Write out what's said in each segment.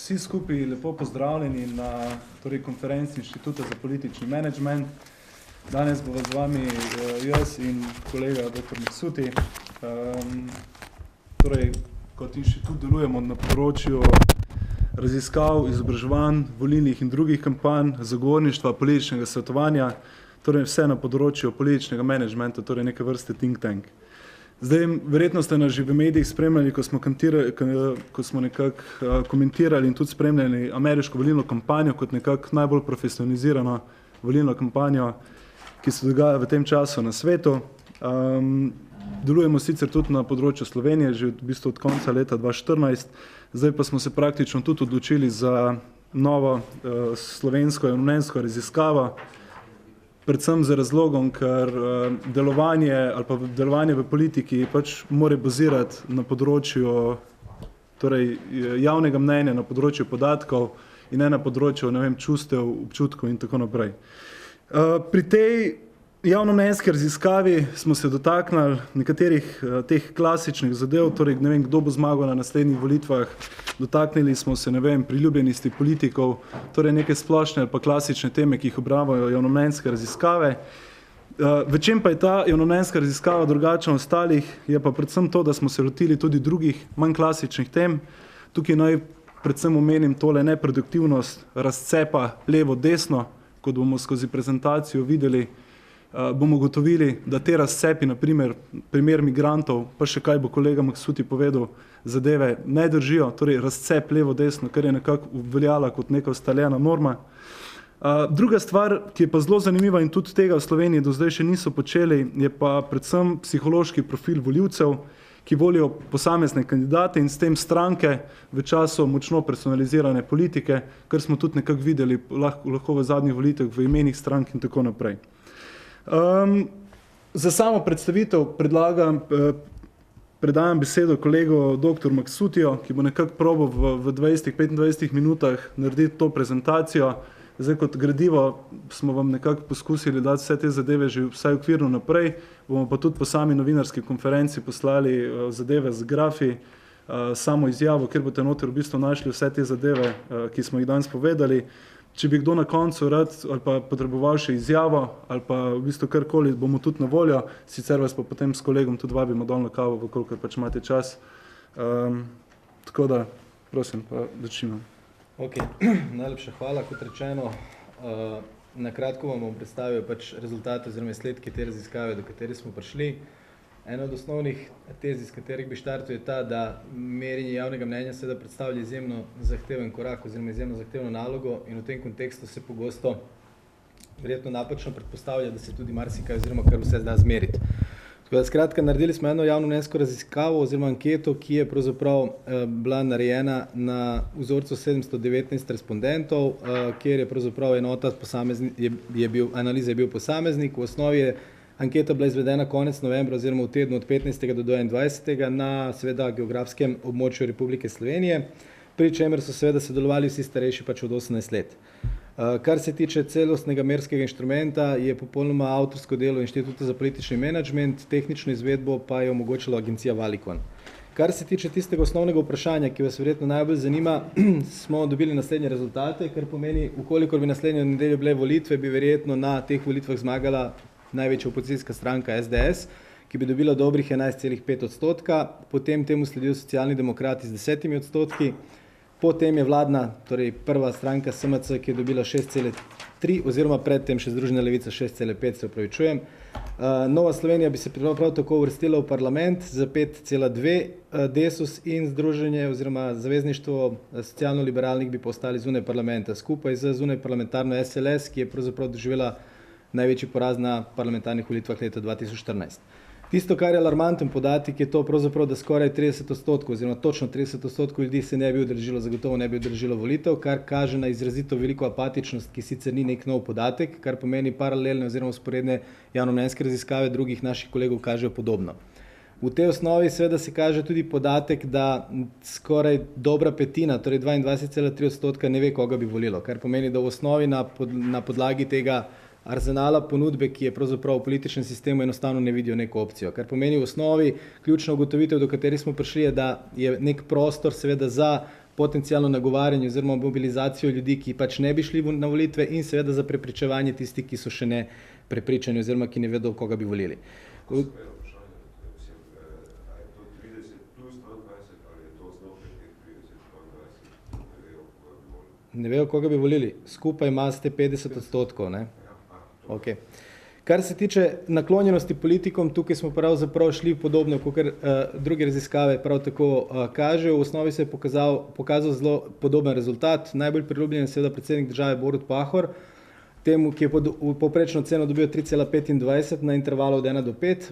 Vsi skupaj lepo pozdravljeni na konferenci Inštituta za politični menedžment. Danes bo z vami jaz in kolega dr. Maksuti. Kot inštitut delujemo na področju raziskav, izobraževanj, volilnih in drugih kampanj, zagovorništva, političnega svetovanja, torej vse na področju političnega menedžmenta, torej neke vrste think tank. Zdaj, verjetno ste nas že v medijih spremljali, ko smo nekako komentirali in tudi spremljali ameriško volilno kampanjo kot nekako najbolj profesionalizirano volilno kampanjo, ki se dogaja v tem času na svetu. Delujemo sicer tudi na področju Slovenije, že v bistvu od konca leta 2014, zdaj pa smo se praktično tudi odločili za novo slovensko javnomnenjsko raziskavo, predvsem z razlogom, ker delovanje v politiki pač mora bazirati na področju javnega mnenja, na področju podatkov in ne na področju, čustev, občutkov in tako naprej. Pri tej javnomnenjski raziskavi smo se dotaknili nekaterih teh klasičnih zadev, torej kdo bo zmagal na naslednjih volitvah, dotaknili smo se, priljubljenosti politikov, torej neke splošne ali pa klasične teme, ki jih obravnavajo javnomnenjske raziskave. V čem pa je ta javnomnenjska raziskava drugačna od ostalih, je pa predvsem to, da smo se lotili tudi drugih, manj klasičnih tem. Tukaj naj predvsem omenim tole neproduktivnost razcepa levo-desno, kot bomo skozi prezentacijo videli, bomo ugotovili, da te razcepi, na primer migrantov, pa še kaj bo kolega Maksuti povedal, zadeve ne držijo, torej razcep levo-desno, kar je nekako veljala kot neka ustaljena norma. Druga stvar, ki je pa zelo zanimiva in tudi tega v Sloveniji do zdaj še niso počeli, je pa predvsem psihološki profil volivcev, ki volijo posamezne kandidate in s tem stranke v času močno personalizirane politike, kar smo tudi nekako videli lahko v zadnjih volitvah v imenih strank in tako naprej. Za samo predstavitev predajam besedo kolegu dr. Maksutiju, ki bo nekako probal v 20-25 minutah narediti to prezentacijo. Zdaj kot gradivo smo vam nekako poskusili dati vse te zadeve že vsaj okvirno naprej, bomo pa tudi po sami novinarski konferenci poslali zadeve z grafi, samo izjavo, kjer boste noter v bistvu našli vse te zadeve, ki smo jih danes povedali. Če bi kdo na koncu rad ali pa potreboval še izjavo ali pa v bistvu karkoli, bomo tudi na voljo, sicer vas pa potem s kolegom tudi vabimo dol na kavo, koliko pač imate čas. Tako da, prosim, pa začnimo. Ok, najlepša hvala, kot rečeno. Na kratko vam bom predstavil pač rezultate oziroma izsledke te raziskave, do katere smo prišli. Ena od osnovnih tez, iz katerih bi štartil, je ta, da merjenje javnega mnenja seveda predstavlja izjemno zahteven korak oziroma izjemno zahtevno nalogo in v tem kontekstu se pogosto verjetno napačno predpostavlja, da se tudi marsikaj oziroma kar vse da zmeriti. Tako da skratka, naredili smo eno javnomnenjsko raziskavo oziroma anketo, ki je pravzaprav bila narejena na vzorcu 719 respondentov, kjer je pravzaprav enota analize je bil posameznik. V osnovi je anketa bila izvedena konec novembra oziroma v tednu od 15. do 21. na seveda geografskem območju Republike Slovenije, pri čemer so seveda sodelovali vsi starejši pač od 18 let. Kar se tiče celostnega merskega inštrumenta, je popolnoma avtorsko delo Inštituta za politični menedžment, tehnično izvedbo pa je omogočila agencija Valicon. Kar se tiče tistega osnovnega vprašanja, ki vas verjetno najbolj zanima, smo dobili naslednje rezultate, kar pomeni, ukolikor bi naslednjo nedeljo bile volitve, bi verjetno na teh volitvah zmagala največja opozicijska stranka SDS, ki bi dobila dobrih 11,5%, potem temu sledijo socialni demokrati z 10%, potem je vladna, torej prva stranka SMC, ki je dobila 6,3% oziroma predtem še Združena levica 6,5%, se opravičujem. Nova Slovenija bi se prav tako uvrstila v parlament za 5,2%, Desus in Združenje oziroma Zavezništvo socialno-liberalnih bi pa ostali zunaj parlamenta, skupaj z zunaj parlamentarno SLS, ki je pravzaprav doživela največji poraz na parlamentarnih volitvah leta 2014. Tisto, kar je alarmanten podatek, je to pravzaprav, da skoraj 30% oziroma točno 30% ljudi se ne bi udeležilo, zagotovo ne bi udeležilo volitev, kar kaže na izrazito veliko apatičnost, ki sicer ni nek nov podatek, kar pomeni paralelne oziroma usporedne javnomnenjske raziskave drugih naših kolegov kažejo podobno. V tej osnovi seveda se kaže tudi podatek, da skoraj dobra petina, torej 22,3% ne ve, koga bi volilo, kar pomeni, da v osnovi na podlagi tega arzenala ponudbe, ki je pravzaprav v političnem sistemu, enostavno ne vidijo neko opcijo. Kar pomeni v osnovi ključna ugotovitev, do kateri smo prišli, je, da je nek prostor seveda za potencijalno nagovarjanje oziroma mobilizacijo ljudi, ki pač ne bi šli na volitve in seveda za prepričevanje tistih, ki so še ne prepričani oziroma ki ne vedo, koga bi volili. Ne vejo, koga bi volili. Skupaj imate 50%, ne? Okay. Kar se tiče naklonjenosti politikom, tukaj smo pravzaprav šli podobno, kot druge raziskave prav tako kažejo. V osnovi se je pokazal zelo podoben rezultat. Najbolj priljubljen je seveda predsednik države Borut Pahor, temu, ki je povprečno ceno dobil 3,25 na intervalu od 1 do 5.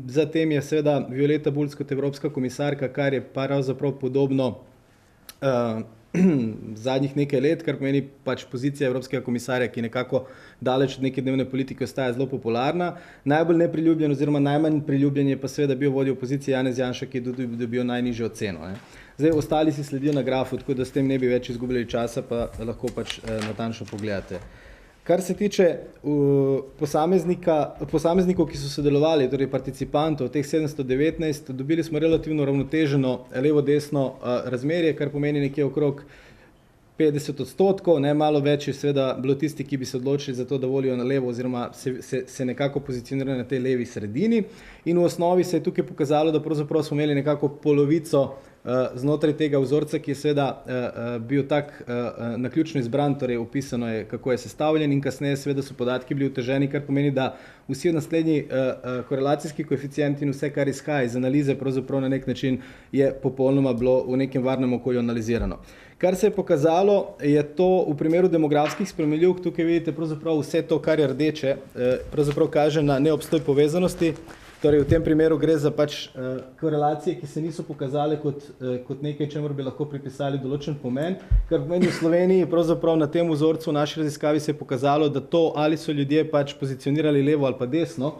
Zatem je seveda Violeta Bulc kot evropska komisarka, kar je pravzaprav podobno zadnjih nekaj let, kar pomeni pač pozicija evropskega komisarja, ki nekako daleč od neke dnevne politike ostaja zelo popularna. Najbolj nepriljubljen oziroma najmanj priljubljen je pa seveda bil vodja opozicije Janez Janša, ki je dobil najnižjo oceno. Ne. Zdaj, ostali si sledijo na grafu, tako da s tem ne bi več izgubljali časa, pa lahko pač natančno pogledate. Kar se tiče posameznikov, ki so sodelovali, torej participantov, teh 719, dobili smo relativno ravnoteženo levo-desno razmerje, kar pomeni nekje okrog 50%, ne, malo več je seveda bilo tisti, ki bi se odločili za to, da volijo na levo oziroma se nekako pozicionirajo na tej levi sredini. In v osnovi se je tukaj pokazalo, da pravzaprav smo imeli nekako polovico znotraj tega vzorca, ki je seveda bil tak naključno izbran, torej opisano je, kako je sestavljen in kasneje seveda so podatki bili oteženi, kar pomeni, da vsi naslednji korelacijski koeficienti in vse, kar izhaja iz analize, pravzaprav na nek način je popolnoma bilo v nekem varnem okolju analizirano. Kar se je pokazalo, je to v primeru demografskih spremenljivk, tukaj vidite pravzaprav vse to, kar je rdeče, pravzaprav kaže na neobstoj povezanosti. Torej, v tem primeru gre za pač korelacije, ki se niso pokazale kot nekaj, čemur bi lahko pripisali določen pomen, kar pomeni v Sloveniji, pravzaprav na tem vzorcu v naši raziskavi se je pokazalo, da to, ali so ljudje pač pozicionirali levo ali pa desno,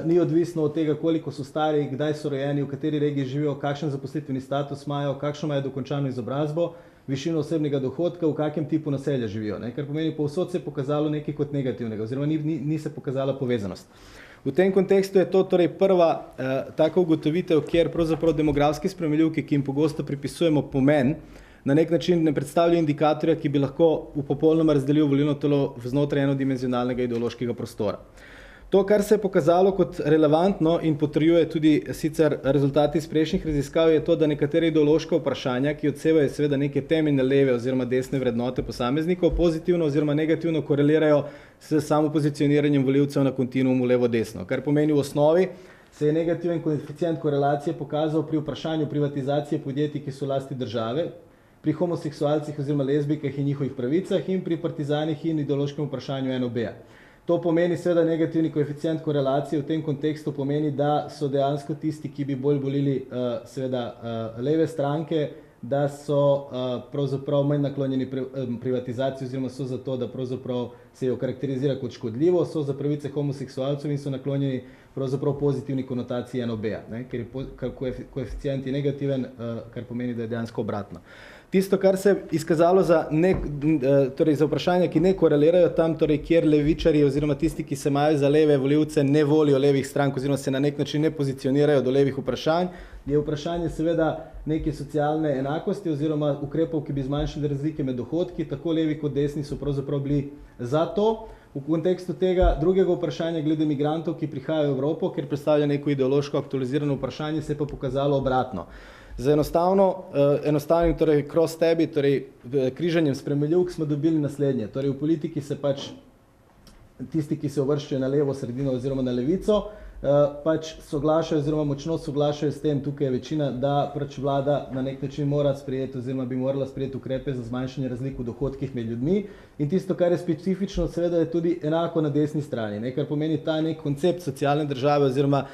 ni odvisno od tega, koliko so stari, kdaj so rojeni, v kateri regiji živijo, kakšen zaposlitveni status imajo, kakšno imajo dokončano izobrazbo, višino osebnega dohodka, v kakem tipu naselja živijo. Ne? Kar pomeni, povsod se je pokazalo nekaj kot negativnega, oziroma ni se pokazala povezanost. V tem kontekstu je to torej prva taka ugotovitev, kjer pravzaprav demografski spremenljivki, ki jim pogosto pripisujemo pomen, na nek način ne predstavljajo indikatorja, ki bi lahko v popolnoma razdelil volilno telo znotraj enodimenzionalnega ideološkega prostora. To, kar se je pokazalo kot relevantno in potrjuje tudi sicer rezultati iz prejšnjih raziskav, je to, da nekatere ideološka vprašanja, ki odsevajo seveda neke temeljne leve oziroma desne vrednote posameznikov, pozitivno oziroma negativno korelirajo s samopozicioniranjem volivcev na kontinuumu levo-desno. Kar pomeni v osnovi, se je negativen koeficient korelacije pokazal pri vprašanju privatizacije podjetij, ki so v lasti države, pri homoseksualcih oziroma lezbikah in njihovih pravicah in pri partizanih in ideološkem vprašanju NOB-a. To pomeni seveda negativni koeficient korelacije v tem kontekstu pomeni, da so dejansko tisti, ki bi bolj volili seveda leve stranke, da so pravzaprav manj naklonjeni privatizaciji oziroma so za to, da pravzaprav se jo karakterizira kot škodljivo, so za pravice homoseksualcev in so naklonjeni pravzaprav pozitivni konotaciji NOB-a, ker je koeficient je negativen, kar pomeni, da je dejansko obratno. Tisto, kar se je izkazalo za vprašanja, ki ne korelirajo tam, torej kjer levičari oziroma tisti, ki se imajo za leve volivce, ne volijo levih strank oziroma se na nek način ne pozicionirajo do levih vprašanj, je vprašanje seveda neke socialne enakosti oziroma ukrepov, ki bi zmanjšali razlike med dohodki, tako levi kot desni so pravzaprav bili za to. V kontekstu tega drugega vprašanja glede migrantov, ki prihajajo v Evropo, ker predstavlja neko ideološko aktualizirano vprašanje, se je pa pokazalo obratno. Z enostavnim torej cross-tabi, torej križanjem spremenljivk smo dobili naslednje. Torej v politiki se pač tisti, ki se uvrščajo na levo sredino oziroma na levico, pač soglašajo oziroma močno soglašajo s tem, tukaj je večina, da pač vlada na nek način mora sprejeti oziroma bi morala sprejeti ukrepe za zmanjšanje razlik v dohodkih med ljudmi. In tisto, kar je specifično, seveda je tudi enako na desni strani, kar pomeni ta nek koncept socialne države oziroma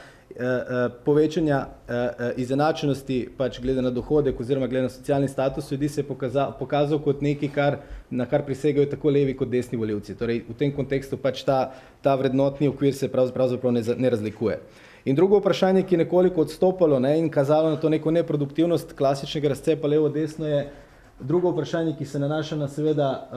povečanja izenačenosti pač glede na dohodek oziroma glede na socialni status ljudi se je pokazal kot nekaj, na kar prisegajo tako levi kot desni volivci. Torej v tem kontekstu pač ta vrednotni okvir se pravzaprav ne razlikuje. In drugo vprašanje, ki je nekoliko odstopalo in kazalo na to neko neproduktivnost klasičnega razcepa levo-desno je drugo vprašanje, ki se nanaša na seveda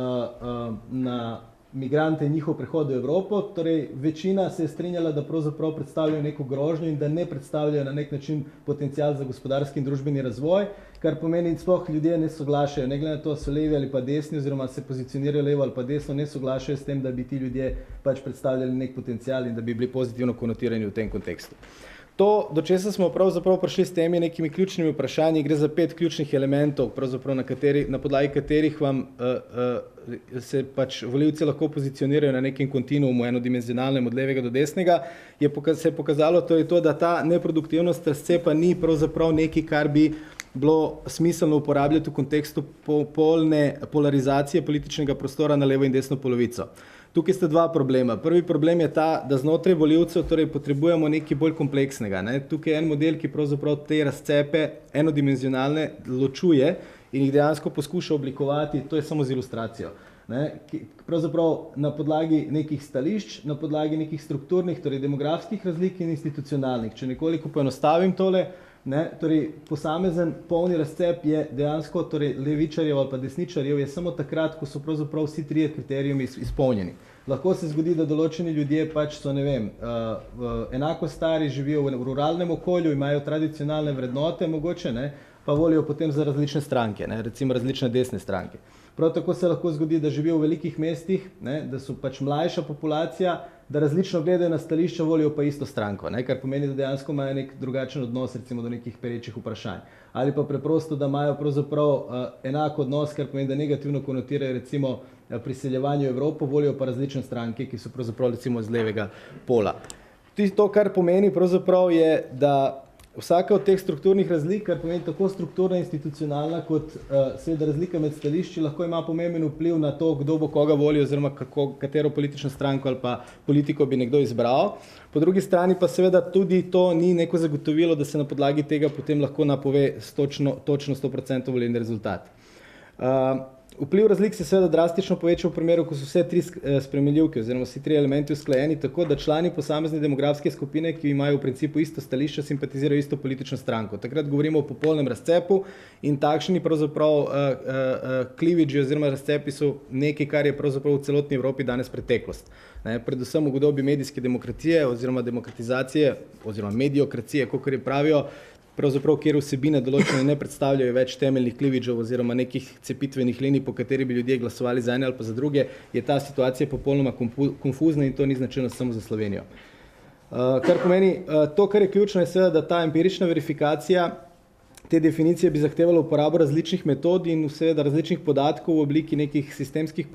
na migrante in njihov prehod v Evropo, torej večina se je strinjala, da pravzaprav predstavljajo neko grožnjo in da ne predstavljajo na nek način potencial za gospodarski in družbeni razvoj, kar pomeni, da sploh ljudje ne soglašajo, ne glede na to, so levi ali pa desni, oziroma se pozicionirajo levo ali pa desno, ne soglašajo s tem, da bi ti ljudje pač predstavljali nek potencial in da bi bili pozitivno konotirani v tem kontekstu. To, do česa smo pravzaprav prišli s temi nekimi ključnimi vprašanji, gre za 5 ključnih elementov, pravzaprav na podlagi katerih vam se pač volivci lahko pozicionirajo na nekem kontinuumu enodimenzionalnem od levega do desnega, se je pokazalo torej to, da ta neproduktivnost razcepa ni pravzaprav nekaj, kar bi bilo smiselno uporabljati v kontekstu polne polarizacije političnega prostora na levo in desno polovico. Tukaj sta dva problema. Prvi problem je ta, da znotraj volivcev torej potrebujemo nekaj bolj kompleksnega. Ne? Tukaj je en model, ki pravzaprav te razcepe enodimenzionalne ločuje in jih dejansko poskuša oblikovati, to je samo z ilustracijo. Ne? Pravzaprav na podlagi nekih stališč, na podlagi nekih strukturnih, torej demografskih razlik in institucionalnih. Če nekoliko poenostavim tole, ne, torej posamezen polni razcep je dejansko, torej levičarjev ali pa desničarjev je samo takrat, ko so pravzaprav vsi trije kriterijumi izpolnjeni. Lahko se zgodi, da določeni ljudje pač so, ne vem, enako stari, živijo v ruralnem okolju, imajo tradicionalne vrednote mogoče, ne, pa volijo potem za različne stranke, ne, recimo različne desne stranke. Prav tako se lahko zgodi, da živijo v velikih mestih, ne, da so pač mlajša populacija, da različno gledajo na stališča, volijo pa isto stranko, ne, kar pomeni, da dejansko imajo nek drugačen odnos recimo do nekih perečih vprašanj. Ali pa preprosto, da imajo pravzaprav enak odnos, kar pomeni, da negativno konotirajo recimo priseljevanje v Evropo, volijo pa različne stranke, ki so pravzaprav recimo z levega pola. To, kar pomeni pravzaprav je, da vsaka od teh strukturnih razlik, kar pomeni tako strukturna, institucionalna, kot seveda razlika med stališči, lahko ima pomemben vpliv na to, kdo bo koga volil oziroma katero politično stranko ali pa politiko bi nekdo izbral. Po drugi strani pa seveda tudi to ni neko zagotovilo, da se na podlagi tega potem lahko napove točno 100% volilni rezultat. Vpliv razlik se seveda drastično poveča v primeru, ko so vse tri spremenljivke oziroma vsi tri elementi usklajeni tako, da člani posamezne demografske skupine, ki imajo v principu isto stališče, simpatizirajo isto politično stranko. Takrat govorimo o popolnem razcepu in takšni pravzaprav cleavage oziroma razcepi so nekaj, kar je pravzaprav v celotni Evropi danes preteklost. Ne, predvsem v obdobju medijske demokracije oziroma demokratizacije oziroma mediokracije, kakor je pravijo, pravzaprav, kjer vsebine določene ne predstavljajo več temeljnih klivičev oziroma nekih cepitvenih linij, po kateri bi ljudje glasovali za ene ali pa za druge, je ta situacija popolnoma konfuzna in to ni značilno samo za Slovenijo. Kar pomeni, to, kar je ključno, je seveda, da ta empirična verifikacija te definicije bi zahtevala uporabo različnih metod in seveda različnih podatkov v obliki nekih sistemskih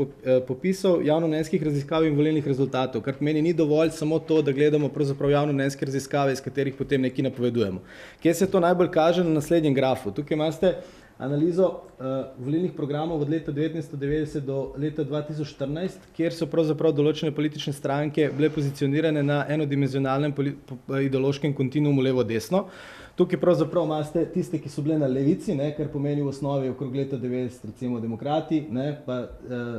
popisov, javnomnenjskih raziskav in volilnih rezultatov, kar pomeni, ni dovolj samo to, da gledamo pravzaprav javnomnenjske raziskave, iz katerih potem nekaj napovedujemo. Kje se to najbolj kaže? Na naslednjem grafu. Tukaj imate analizo volilnih programov od leta 1990 do leta 2014, kjer so pravzaprav določene politične stranke bile pozicionirane na enodimenzionalnem ideološkem kontinuumu levo-desno. Tukaj pravzaprav imate tiste, ki so bile na levici, ne, kar pomeni v osnovi okrog leta 90, recimo demokrati, ne, pa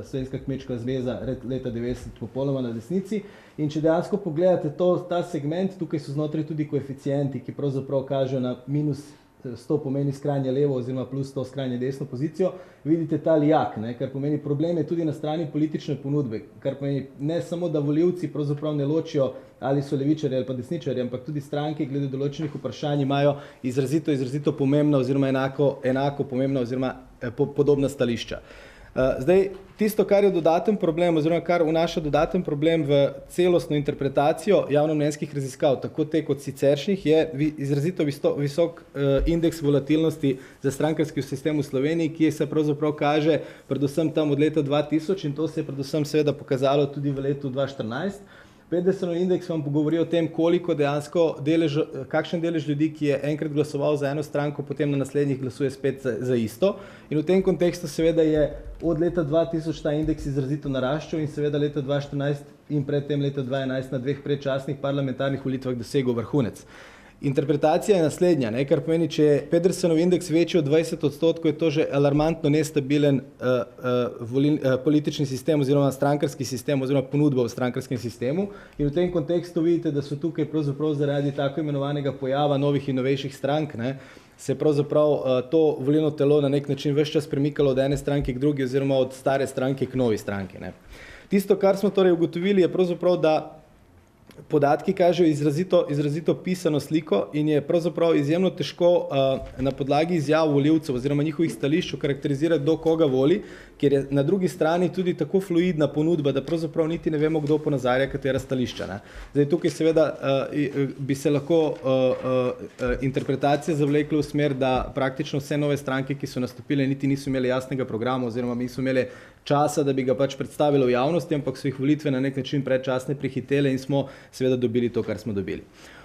Slovenska kmečka zveza leta 90 popolnoma na desnici. In če dejansko pogledate ta segment, tukaj so znotraj tudi koeficienti, ki pravzaprav kažejo na minus 100 pomeni skrajnje levo oziroma plus 100 skrajnje desno pozicijo, vidite ta lijak, ne, kar pomeni problem je tudi na strani politične ponudbe, kar pomeni ne samo, da volivci pravzaprav ne ločijo ali so levičarji ali pa desničarji, ampak tudi stranke glede določenih vprašanj imajo izrazito pomembna oziroma enako pomembna oziroma podobna stališča. Zdaj, tisto, kar je dodaten problem oziroma kar vnaša dodaten problem v celostno interpretacijo javnomnenjskih raziskav, tako te kot siceršnjih, je izrazito visok indeks volatilnosti za strankarski sistem v Sloveniji, ki se pravzaprav kaže predvsem tam od leta 2000 in to se je predvsem seveda pokazalo tudi v letu 2014. Pedersenov indeks vam pogovori o tem, koliko dejansko kakšen delež ljudi, ki je enkrat glasoval za eno stranko, potem na naslednjih glasuje spet za isto. In v tem kontekstu seveda je od leta 2000 ta indeks izrazito naraščal in seveda leta 2014 in predtem leta 2011 na dveh predčasnih parlamentarnih volitvah dosegel vrhunec. Interpretacija je naslednja, ne, kar pomeni, če je Pedersenov indeks večji od 20%, je to že alarmantno nestabilen politični sistem oziroma strankarski sistem oziroma ponudba v strankarskem sistemu. In v tem kontekstu vidite, da so tukaj pravzaprav zaradi tako imenovanega pojava novih in novejših strank, ne, se pravzaprav to volilno telo na nek način ves čas premikalo od ene stranke k drugi oziroma od stare stranke k novi stranki. Ne. Tisto, kar smo torej ugotovili, je pravzaprav, da podatki kažejo izrazito pisano sliko in je pravzaprav izjemno težko na podlagi izjav volivcev oziroma njihovih stališč karakterizirati, kdo koga voli, ker je na drugi strani tudi tako fluidna ponudba, da pravzaprav niti ne vemo, kdo ponazarja katera stališča. Ne. Zdaj, tukaj seveda bi se lahko interpretacija zavlekla v smer, da praktično vse nove stranke, ki so nastopile, niti niso imeli jasnega programa oziroma niso imeli časa, da bi ga pač predstavili v javnosti, ampak so jih volitve na nek način predčasne prehitele in smo seveda dobili to, kar smo dobili.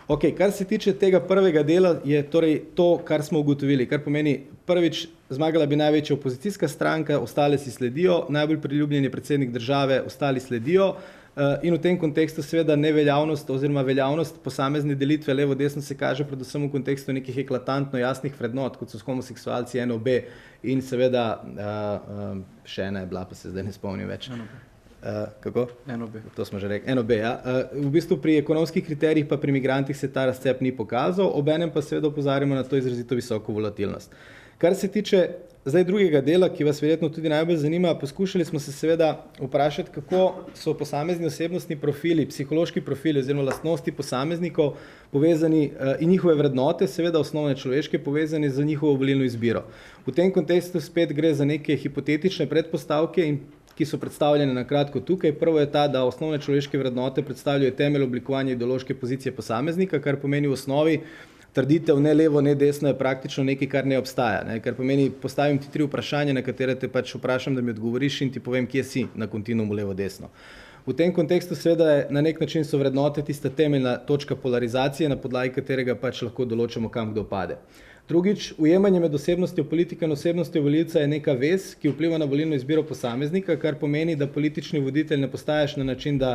Ok, kar se tiče tega prvega dela, je torej to, kar smo ugotovili, kar pomeni prvič, zmagala bi največja opozicijska stranka, ostale si sledijo, najbolj priljubljen je predsednik države, ostali sledijo in v tem kontekstu seveda neveljavnost oziroma veljavnost posamezne delitve levo-desno se kaže predvsem v kontekstu nekih eklatantno jasnih vrednot, kot so homoseksualci, NOB in seveda še ena je bila, pa se zdaj ne spomnim več. Kako? NOB. To smo že rekli. NOB, ja. V bistvu pri ekonomskih kriterijih pa pri migrantih se ta razcep ni pokazal, obenem pa seveda opozarjamo na to izrazito visoko volatilnost. Kar se tiče zdaj drugega dela, ki vas verjetno tudi najbolj zanima, poskušali smo se seveda vprašati, kako so posamezni osebnostni profili, psihološki profili oziroma lastnosti posameznikov povezani in njihove vrednote, seveda osnovne človeške, povezane z njihovo volilno izbiro. V tem kontekstu spet gre za neke hipotetične predpostavke, ki so predstavljene na kratko tukaj. Prvo je ta, da osnovne človeške vrednote predstavljajo temelj oblikovanja ideološke pozicije posameznika, kar pomeni v osnovi trditev ne levo, ne desno je praktično nekaj, kar ne obstaja. Ne? Kar pomeni, postavim ti 3 vprašanja, na katere te pač vprašam, da mi odgovoriš in ti povem, kje si na kontinuumu levo-desno. V tem kontekstu seveda je na nek način so vrednote tista temeljna točka polarizacije, na podlagi katerega pač lahko določamo, kam kdo pade. Drugič, ujemanje med osebnostjo politika in osebnostjo volivca je neka vez, ki vpliva na volilno izbiro posameznika, kar pomeni, da politični voditelj ne postajaš na način, da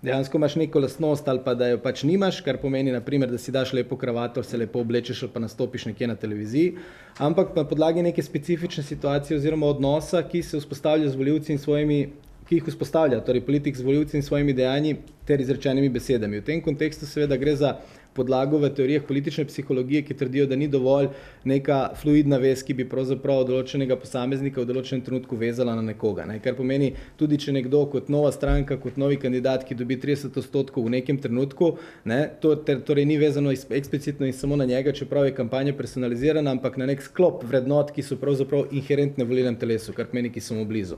dejansko imaš neko lastnost ali pa da jo pač nimaš, kar pomeni, naprimer, da si daš lepo kravato, se lepo oblečeš ali pa nastopiš nekje na televiziji, ampak na podlagi neke specifične situacije oziroma odnosa, ki se vzpostavlja z volivci in svojimi, ki jih vzpostavlja, torej politik z volivci in svojimi dejanji ter izrečenimi besedami. V tem kontekstu seveda gre za podlago v teorijah politične psihologije, ki trdijo, da ni dovolj neka fluidna vez, ki bi pravzaprav določenega posameznika v določenem trenutku vezala na nekoga. Ne? Kar pomeni, tudi če nekdo kot nova stranka, kot novi kandidat, ki dobi 30% v nekem trenutku, ne, to torej ni vezano eksplicitno in samo na njega, čeprav je kampanja personalizirana, ampak na nek sklop vrednot, ki so pravzaprav inherentne v volilnem telesu, kar pomeni, ki so mu blizu.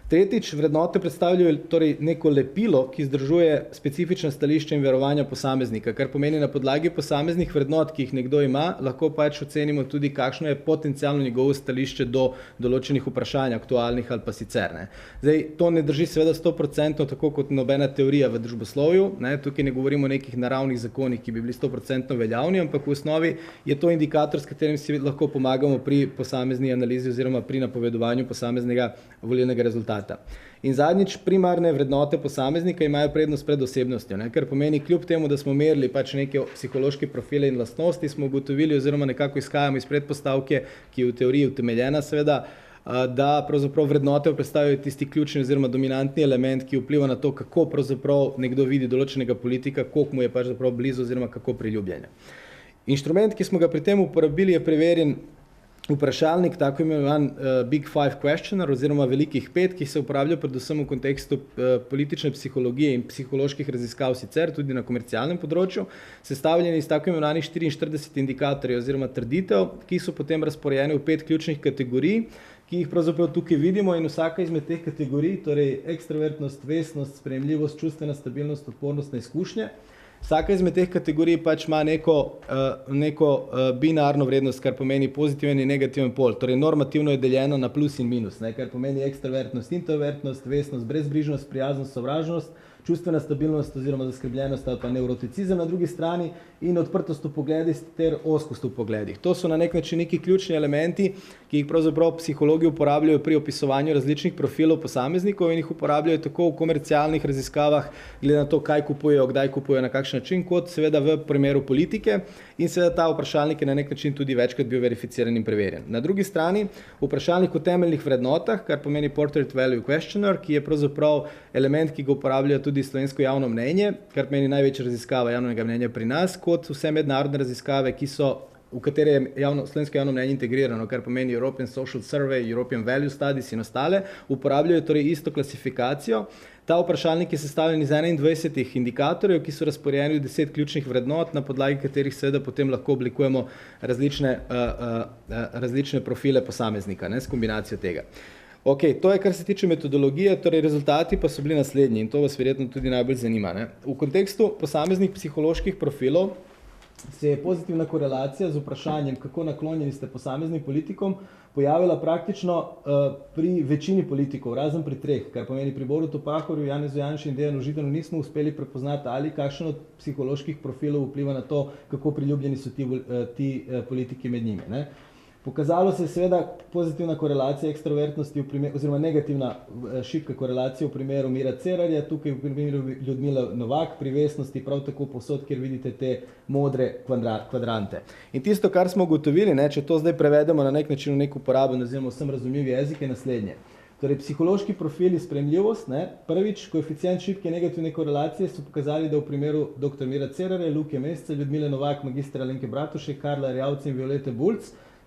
Tretjič, vrednote predstavljajo torej neko lepilo, ki združuje specifična stališča in verovanja posameznika, kar pomeni na podlagi posameznih vrednot, ki jih nekdo ima, lahko pač ocenimo tudi, kakšno je potencialno njegovo stališče do določenih vprašanj, aktualnih ali pa sicer. Ne. Zdaj, to ne drži seveda 100%, tako kot nobena teorija v družboslovju, ne. Tukaj ne govorimo o nekih naravnih zakonih, ki bi bili 100% veljavni, ampak v osnovi je to indikator, s katerim si lahko pomagamo pri posamezni analizi oziroma pri napovedovanju posameznega volilnega rezultata. In zadnjič, primarne vrednote posameznika imajo prednost pred osebnostjo, ne? Kar pomeni, kljub temu, da smo merili pač neke psihološke profile in lastnosti, smo ugotovili oziroma nekako izhajamo iz predpostavke, ki je v teoriji utemeljena seveda, da pravzaprav vrednote predstavljajo tisti ključni oziroma dominantni element, ki vpliva na to, kako pravzaprav nekdo vidi določenega politika, koliko mu je pač blizu oziroma kako priljubljen. Inštrument, ki smo ga pri tem uporabili, je preverjen vprašalnik, tako imenovan Big Five Questioner oziroma velikih 5, ki se uporablja predvsem v kontekstu politične psihologije in psiholoških raziskav sicer, tudi na komercialnem področju, sestavljeni iz tako imenovanih 44 indikatorjev oziroma trditev, ki so potem razporejene v 5 ključnih kategorij, ki jih pravzaprav tukaj vidimo in vsaka izmed teh kategorij, torej ekstravertnost, vestnost, sprejemljivost, čustvena stabilnost, odpornost na izkušnje, vsaka izmed teh kategorij pač ima neko binarno vrednost, kar pomeni pozitiven in negativen pol. Torej normativno je deljeno na plus in minus, ne, kar pomeni ekstravertnost, introvertnost, vestnost, brezbrižnost, prijaznost, sovražnost, čustvena stabilnost oziroma zaskrbljenost ali pa nevroticizem na drugi strani in odprtost v pogledih ter ozkost v pogledih. To so na nek način neki ključni elementi, ki jih pravzaprav psihologi uporabljajo pri opisovanju različnih profilov posameznikov in jih uporabljajo tako v komercialnih raziskavah, glede na to, kaj kupujejo, kdaj kupujejo, na kakšen način, kot seveda v primeru politike in seveda ta vprašalnik je na nek način tudi večkrat bil verificiran in preverjen. Na drugi strani vprašalnik o temeljnih vrednotah, kar pomeni Portrait Value Questionnaire, ki je pravzaprav element, ki ga uporabljajo tudi slovensko javno mnenje, kar pomeni največja raziskava javnega mnenja pri nas, kot vse mednarodne raziskave, ki so v katere je slovensko javno mnenje integrirano, kar pomeni European Social Survey, European Value Studies in ostale, uporabljajo torej isto klasifikacijo. Ta vprašalnik je sestavljen iz 21 indikatorjev, ki so razporejeni v 10 ključnih vrednot, na podlagi katerih seveda potem lahko oblikujemo različne profile posameznika, s kombinacijo tega. Ok, to je, kar se tiče metodologije, torej rezultati pa so bili naslednji in to vas verjetno tudi najbolj zanima. V kontekstu posameznih psiholoških profilov se je pozitivna korelacija z vprašanjem, kako naklonjeni ste posameznim politikom, pojavila praktično pri večini politikov, razen pri 3, kar pomeni pri Borutu Pahorju, Janezu Janši in Dejanu Židanu nismo uspeli prepoznati, ali kakšen od psiholoških profilov vpliva na to, kako priljubljeni so ti politiki med njimi. Pokazalo se je seveda pozitivna korelacija ekstrovertnosti oziroma negativna šibka korelacija v primeru Mira Cerarja, tukaj v primeru Ljudmile Novak, pri vestnosti prav tako povsod, kjer vidite te modre kvadrante. In tisto, kar smo ugotovili, če to zdaj prevedemo na nek način v nek uporaben oziroma vsem razumljiv jezik, je naslednje. Torej, psihološki profili sprejemljivost, prvič, koeficient šibke negativne korelacije so pokazali, da v primeru dr. Mira Cerarja, Luke Mesca, Ljudmile Novak, magistra Alenke Bratušek, Karla Erjavca in Violete Bulc,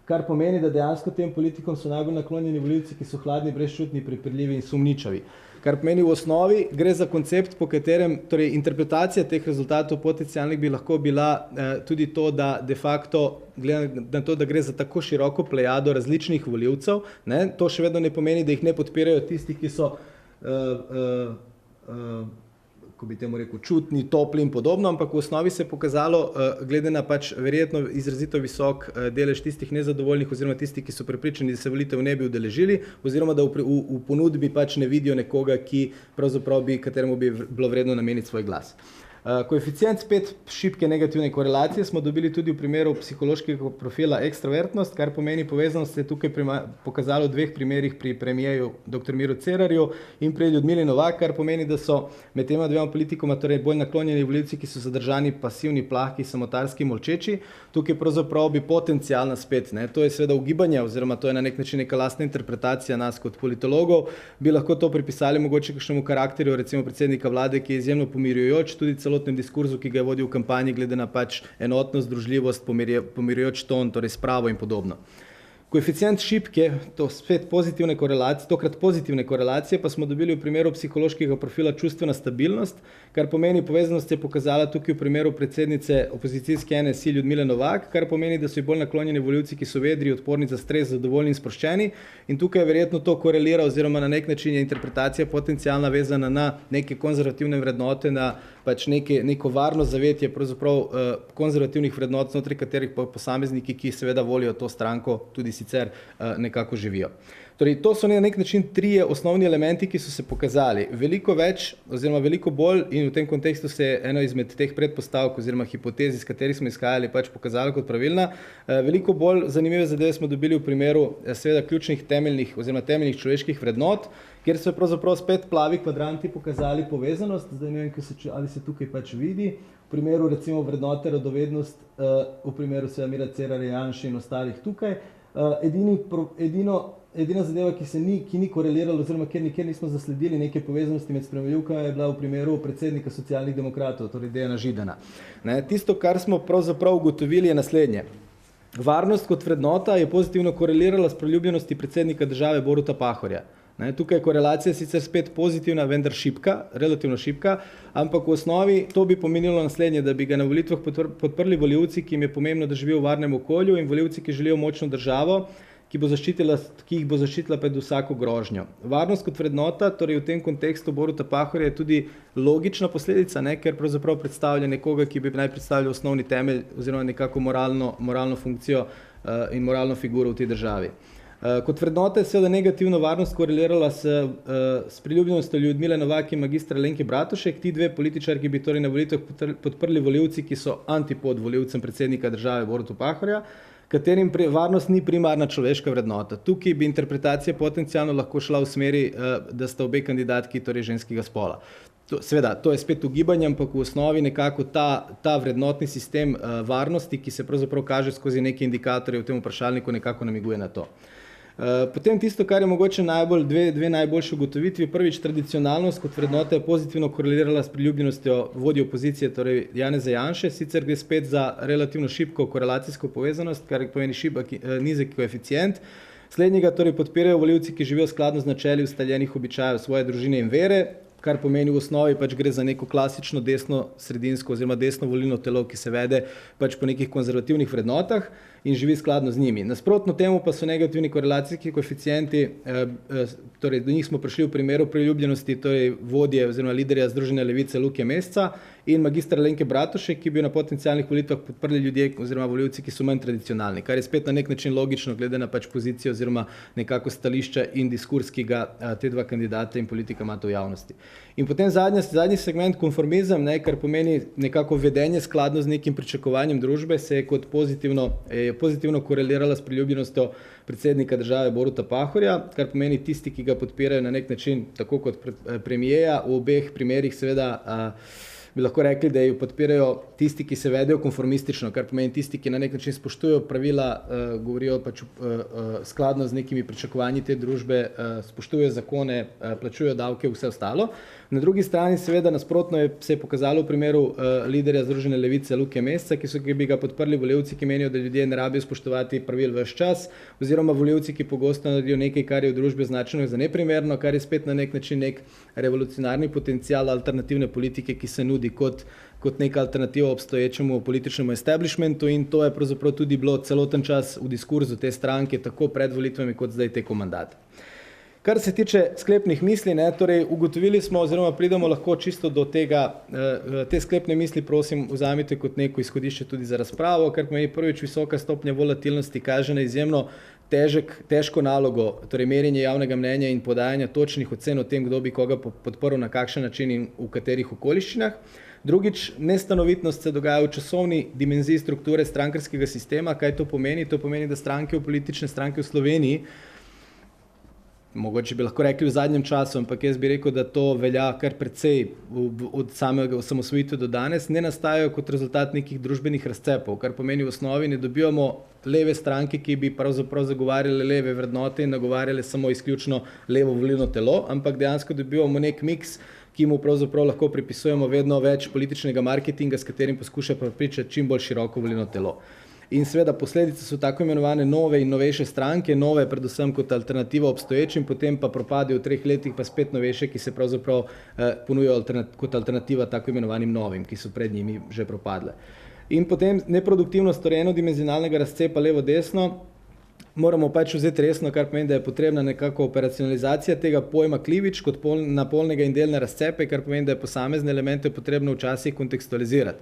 kar pomeni, da dejansko tem politikom so najbolj naklonjeni volivci, ki so hladni, brezčutni, prepirljivi in sumničavi. Kar pomeni v osnovi gre za koncept, po katerem, torej interpretacija teh rezultatov potencialnih bi lahko bila tudi to, da de facto, glede na to, da gre za tako široko plejado različnih volivcev, to še vedno ne pomeni, da jih ne podpirajo tisti, ki so ko bi temu rekel, čutni, topli in podobno, ampak v osnovi se je pokazalo, glede na pač verjetno izrazito visok delež tistih nezadovoljnih oziroma tistih, ki so prepričani, da se volitev ne bi udeležili, oziroma da v ponudbi pač ne vidijo nekoga, kateremu bi bilo vredno nameniti svoj glas. Koeficient spet šibke negativne korelacije smo dobili tudi v primeru psihološkega profila ekstrovertnost, kar pomeni povezanost se je tukaj pokazalo v 2 primerih pri premijeju dr. Miru Cerarju in pri Ljudmili Novak, kar pomeni, da so med tema 2 politikoma torej bolj naklonjeni volivci, ki so zadržani, pasivni, plahki, samotarski, molčeči. Tukaj pravzaprav bi potencialna spet, to je seveda ugibanje oziroma to je na nek način neka lastna interpretacija nas kot politologov, bi lahko to pripisali mogoče kakšnemu karakterju, recimo predsednika vlade, ki je izjemno pomirjujoč, tudi celotnem diskurzu, ki ga je vodil v kampanji, glede na pač enotnost, združljivost, pomirjujoč ton, torej spravo in podobno. Koeficient šibke, to spet pozitivne korelacije, tokrat pozitivne korelacije, pa smo dobili v primeru psihološkega profila čustvena stabilnost, kar pomeni povezanost je pokazala tukaj v primeru predsednice opozicijske NSI Ljudmile Novak, kar pomeni, da so ji bolj naklonjeni volivci, ki so vedri, odporni za stres, zadovoljni in sproščeni. In tukaj verjetno to korelira oziroma na nek način je interpretacija potencialna vezana na neke konzervativne vrednote, na pač neko varno zavetje pravzaprav konzervativnih vrednot, znotraj katerih pa posamezniki, ki seveda volijo to stranko, tudi sicer nekako živijo. Torej, to so na nek način 3 osnovni elementi, ki so se pokazali. Veliko več oziroma veliko bolj in v tem kontekstu se je eno izmed teh predpostavk oziroma hipotez, iz katerih smo izhajali, pač pokazalo kot pravilna. Veliko bolj zanimive zadeve smo dobili v primeru seveda ključnih temeljnih človeških vrednot, kjer so pravzaprav spet plavi kvadranti pokazali povezanost, zdaj ne vem, ali se tukaj pač vidi, v primeru recimo vrednote radovednost, v primeru seveda Mira Cerarja, Janše in ostalih tukaj. Edina zadeva, ki ni korelirala oziroma kjer nikjer nismo zasledili neke povezanosti med spremljivkami, je bila v primeru predsednika socialnih demokratov, torej Dejana Židana. Tisto, kar smo pravzaprav ugotovili, je naslednje. Varnost kot vrednota je pozitivno korelirala s priljubljenosti predsednika države Boruta Pahorja. Tukaj je korelacija sicer spet pozitivna, vendar šibka, relativno šibka, ampak v osnovi to bi pomenilo naslednje, da bi ga na volitvah podprli volivci, ki jim je pomembno, da živijo v varnem okolju, in volivci, ki želijo močno državo, ki jih bo zaščitila pred vsako grožnjo. Varnost kot vrednota, torej v tem kontekstu Boruta Pahorja, je tudi logična posledica, ker pravzaprav predstavlja nekoga, ki bi naj predstavljal osnovni temelj oziroma nekako moralno funkcijo in moralno figuro v tej državi. Kot vrednota je seveda negativno varnost korelirala s priljubljenostjo Ljudmile Novak in magistra Alenke Bratušek. Ti 2 političarki bi torej na volitvah podprli volivci, ki so antipod volivcem predsednika države Boruta Pahorja, katerim varnost ni primarna človeška vrednota. Tukaj bi interpretacija potencialno lahko šla v smeri, da sta obe kandidatki torej ženskega spola. Seveda, to je spet ugibanje, ampak v osnovi nekako ta vrednotni sistem varnosti, ki se pravzaprav kaže skozi neke indikatorje v tem vprašalniku, nekako namiguje na to. Potem tisto, kar je mogoče dve najboljši ugotovitvi. Prvič, tradicionalnost kot vrednota je pozitivno korelirala s priljubljenostjo vodje opozicije, torej Janeza Janše, sicer gre spet za relativno šibko korelacijsko povezanost, kar pomeni nizek koeficient. Slednjega torej podpirajo volivci, ki živijo skladno z načeli ustaljenih običajev svoje družine in vere, kar pomeni v osnovi pač gre za neko klasično desno sredinsko oziroma desno volilno telo, ki se vede pač po nekih konzervativnih vrednotah in živi skladno z njimi. Nasprotno temu pa so negativni korelacijski koeficienti, torej do njih smo prišli v primeru priljubljenosti, torej vodje oziroma liderja Združene levice Luke Mesca in magistra Alenke Bratušek, ki bi na potencialnih volitvah podprli ljudje oziroma volivci, ki so manj tradicionalni, kar je spet na nek način logično glede na pač pozicijo oziroma nekako stališča in diskurs, ki ga te dva kandidata in politika imata v javnosti. In potem zadnji segment, konformizem, kar pomeni nekako vedenje skladno z nekim pričakovanjem družbe, se je kot pozitivno korelirala s priljubljenostjo predsednika države Boruta Pahorja, kar pomeni tisti, ki ga podpirajo na nek način, tako kot premijeja, v obeh primerih seveda bi lahko rekli, da jo podpirajo tisti, ki se vedejo konformistično, kar pomeni tisti, ki na nek način spoštujejo pravila, govorijo pač skladno z nekimi pričakovanji te družbe, spoštujejo zakone, plačujejo davke, vse ostalo. Na drugi strani seveda nasprotno se je pokazalo v primeru liderja Združene levice Luke Mesca, ki bi ga podprli volivci, ki menijo, da ljudje ne rabijo spoštovati pravil ves čas, oziroma volivci, ki pogosto naredijo nekaj, kar je v družbi označeno za neprimerno, kar je spet na nek način nek revolucionarni potencial alternativne politike, ki se nudi kot neka alternativa obstoječemu političnemu establishmentu, in to je pravzaprav tudi bilo celoten čas v diskurzu te stranke, tako pred volitvami kot zdaj tekom mandata. Kar se tiče sklepnih misli, torej ugotovili smo oziroma pridemo lahko čisto do te sklepne misli, prosim, vzamite kot neko izhodišče tudi za razpravo, ker pomeni prvič visoka stopnja volatilnosti kaže na izjemno težko nalogo, torej merjenje javnega mnenja in podajanja točnih ocen o tem, kdo bi koga podprl na kakšen način in v katerih okoliščinah. Drugič, nestanovitnost se dogaja v časovni dimenziji strukture strankarskega sistema. Kaj to pomeni? To pomeni, da politične stranke v Sloveniji, mogoče bi lahko rekli v zadnjem času, ampak jaz bi rekel, da to velja kar precej od samega osamosvojitve do danes, ne nastajajo kot rezultat nekih družbenih razcepov, kar pomeni v osnovi ne dobivamo leve stranke, ki bi pravzaprav zagovarjale leve vrednote in nagovarjale samo izključno levo volilno telo, ampak dejansko dobivamo nek miks, ki mu pravzaprav lahko pripisujemo vedno več političnega marketinga, s katerim poskuša prepričati čim bolj široko volilno telo. In seveda posledice so tako imenovane nove in novejše stranke, nove predvsem kot alternativa obstoječim, potem pa propade v 3 letih pa spet novejše, ki se pravzaprav ponujajo kot alternativa tako imenovanim novim, ki so pred njimi že propadle. In potem neproduktivnost, torej enodimenzionalnega razcepa levo-desno, moramo pač vzeti resno, kar pomeni, da je potrebna nekako operacionalizacija tega pojma klivič kot na polnega in delne razcepe, kar pomeni, da je posamezne elemente potrebno včasih kontekstualizirati.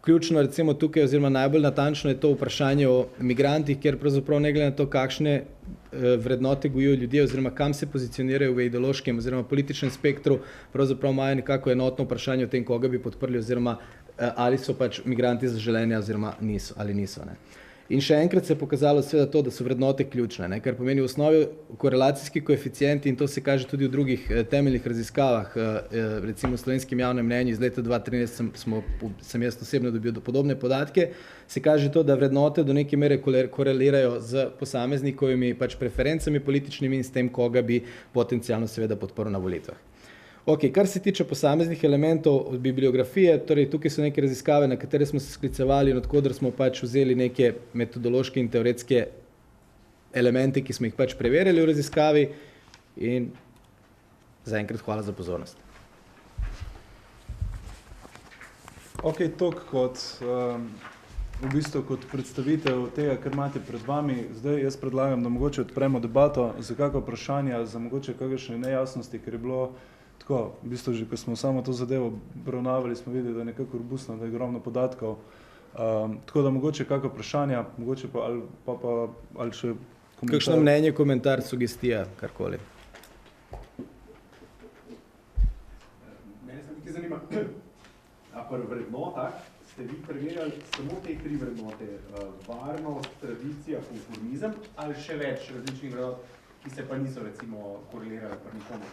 Ključno recimo tukaj oziroma najbolj natančno je to vprašanje o migrantih, kjer pravzaprav ne glede na to, kakšne vrednote gojijo ljudje oziroma kam se pozicionirajo v ideološkem oziroma političnem spektru, pravzaprav imajo nekako enotno vprašanje o tem, koga bi podprli oziroma ali so pač migranti zaželeni oziroma niso ali niso. In še enkrat se je pokazalo seveda to, da so vrednote ključne, kar pomeni v osnovi korelacijski koeficient, in to se kaže tudi v drugih temeljnih raziskavah, recimo v slovenskem javnem mnenju iz leta 2013 sem jaz osebno dobil podobne podatke, se kaže to, da vrednote do neke mere korelirajo z posameznikovimi pač preferencami političnimi in s tem, koga bi potencialno seveda podprl na volitvah. Ok, kar se tiče posameznih elementov od bibliografije, torej tukaj so neke raziskave, na katere smo se sklicevali in odkudar smo pač vzeli neke metodološke in teoretske elemente, ki smo jih pač preverjali v raziskavi, in zaenkrat hvala za pozornost. Ok, toliko kot v bistvu kot predstavitev tega, kar imate pred vami. Zdaj jaz predlagam, da mogoče odpremo debato za kakšna vprašanja, za mogoče kakšne nejasnosti, ker je bilo tako, v bistvu že, ko smo samo to zadevo obravnavali, smo videli, da je nekako robustno, da je ogromno podatkov. Tako da mogoče kakšna vprašanja, mogoče pa ali še komentar. Kakšno mnenje, komentar, sugestija, karkoli. Mene se nekaj zanima, a pri vrednotah ste vi preverjali samo te 3 vrednote, varnost, tradicija, konformizem, ali še več različnih vrednot, ki se pa niso recimo korelirali pri nikomu?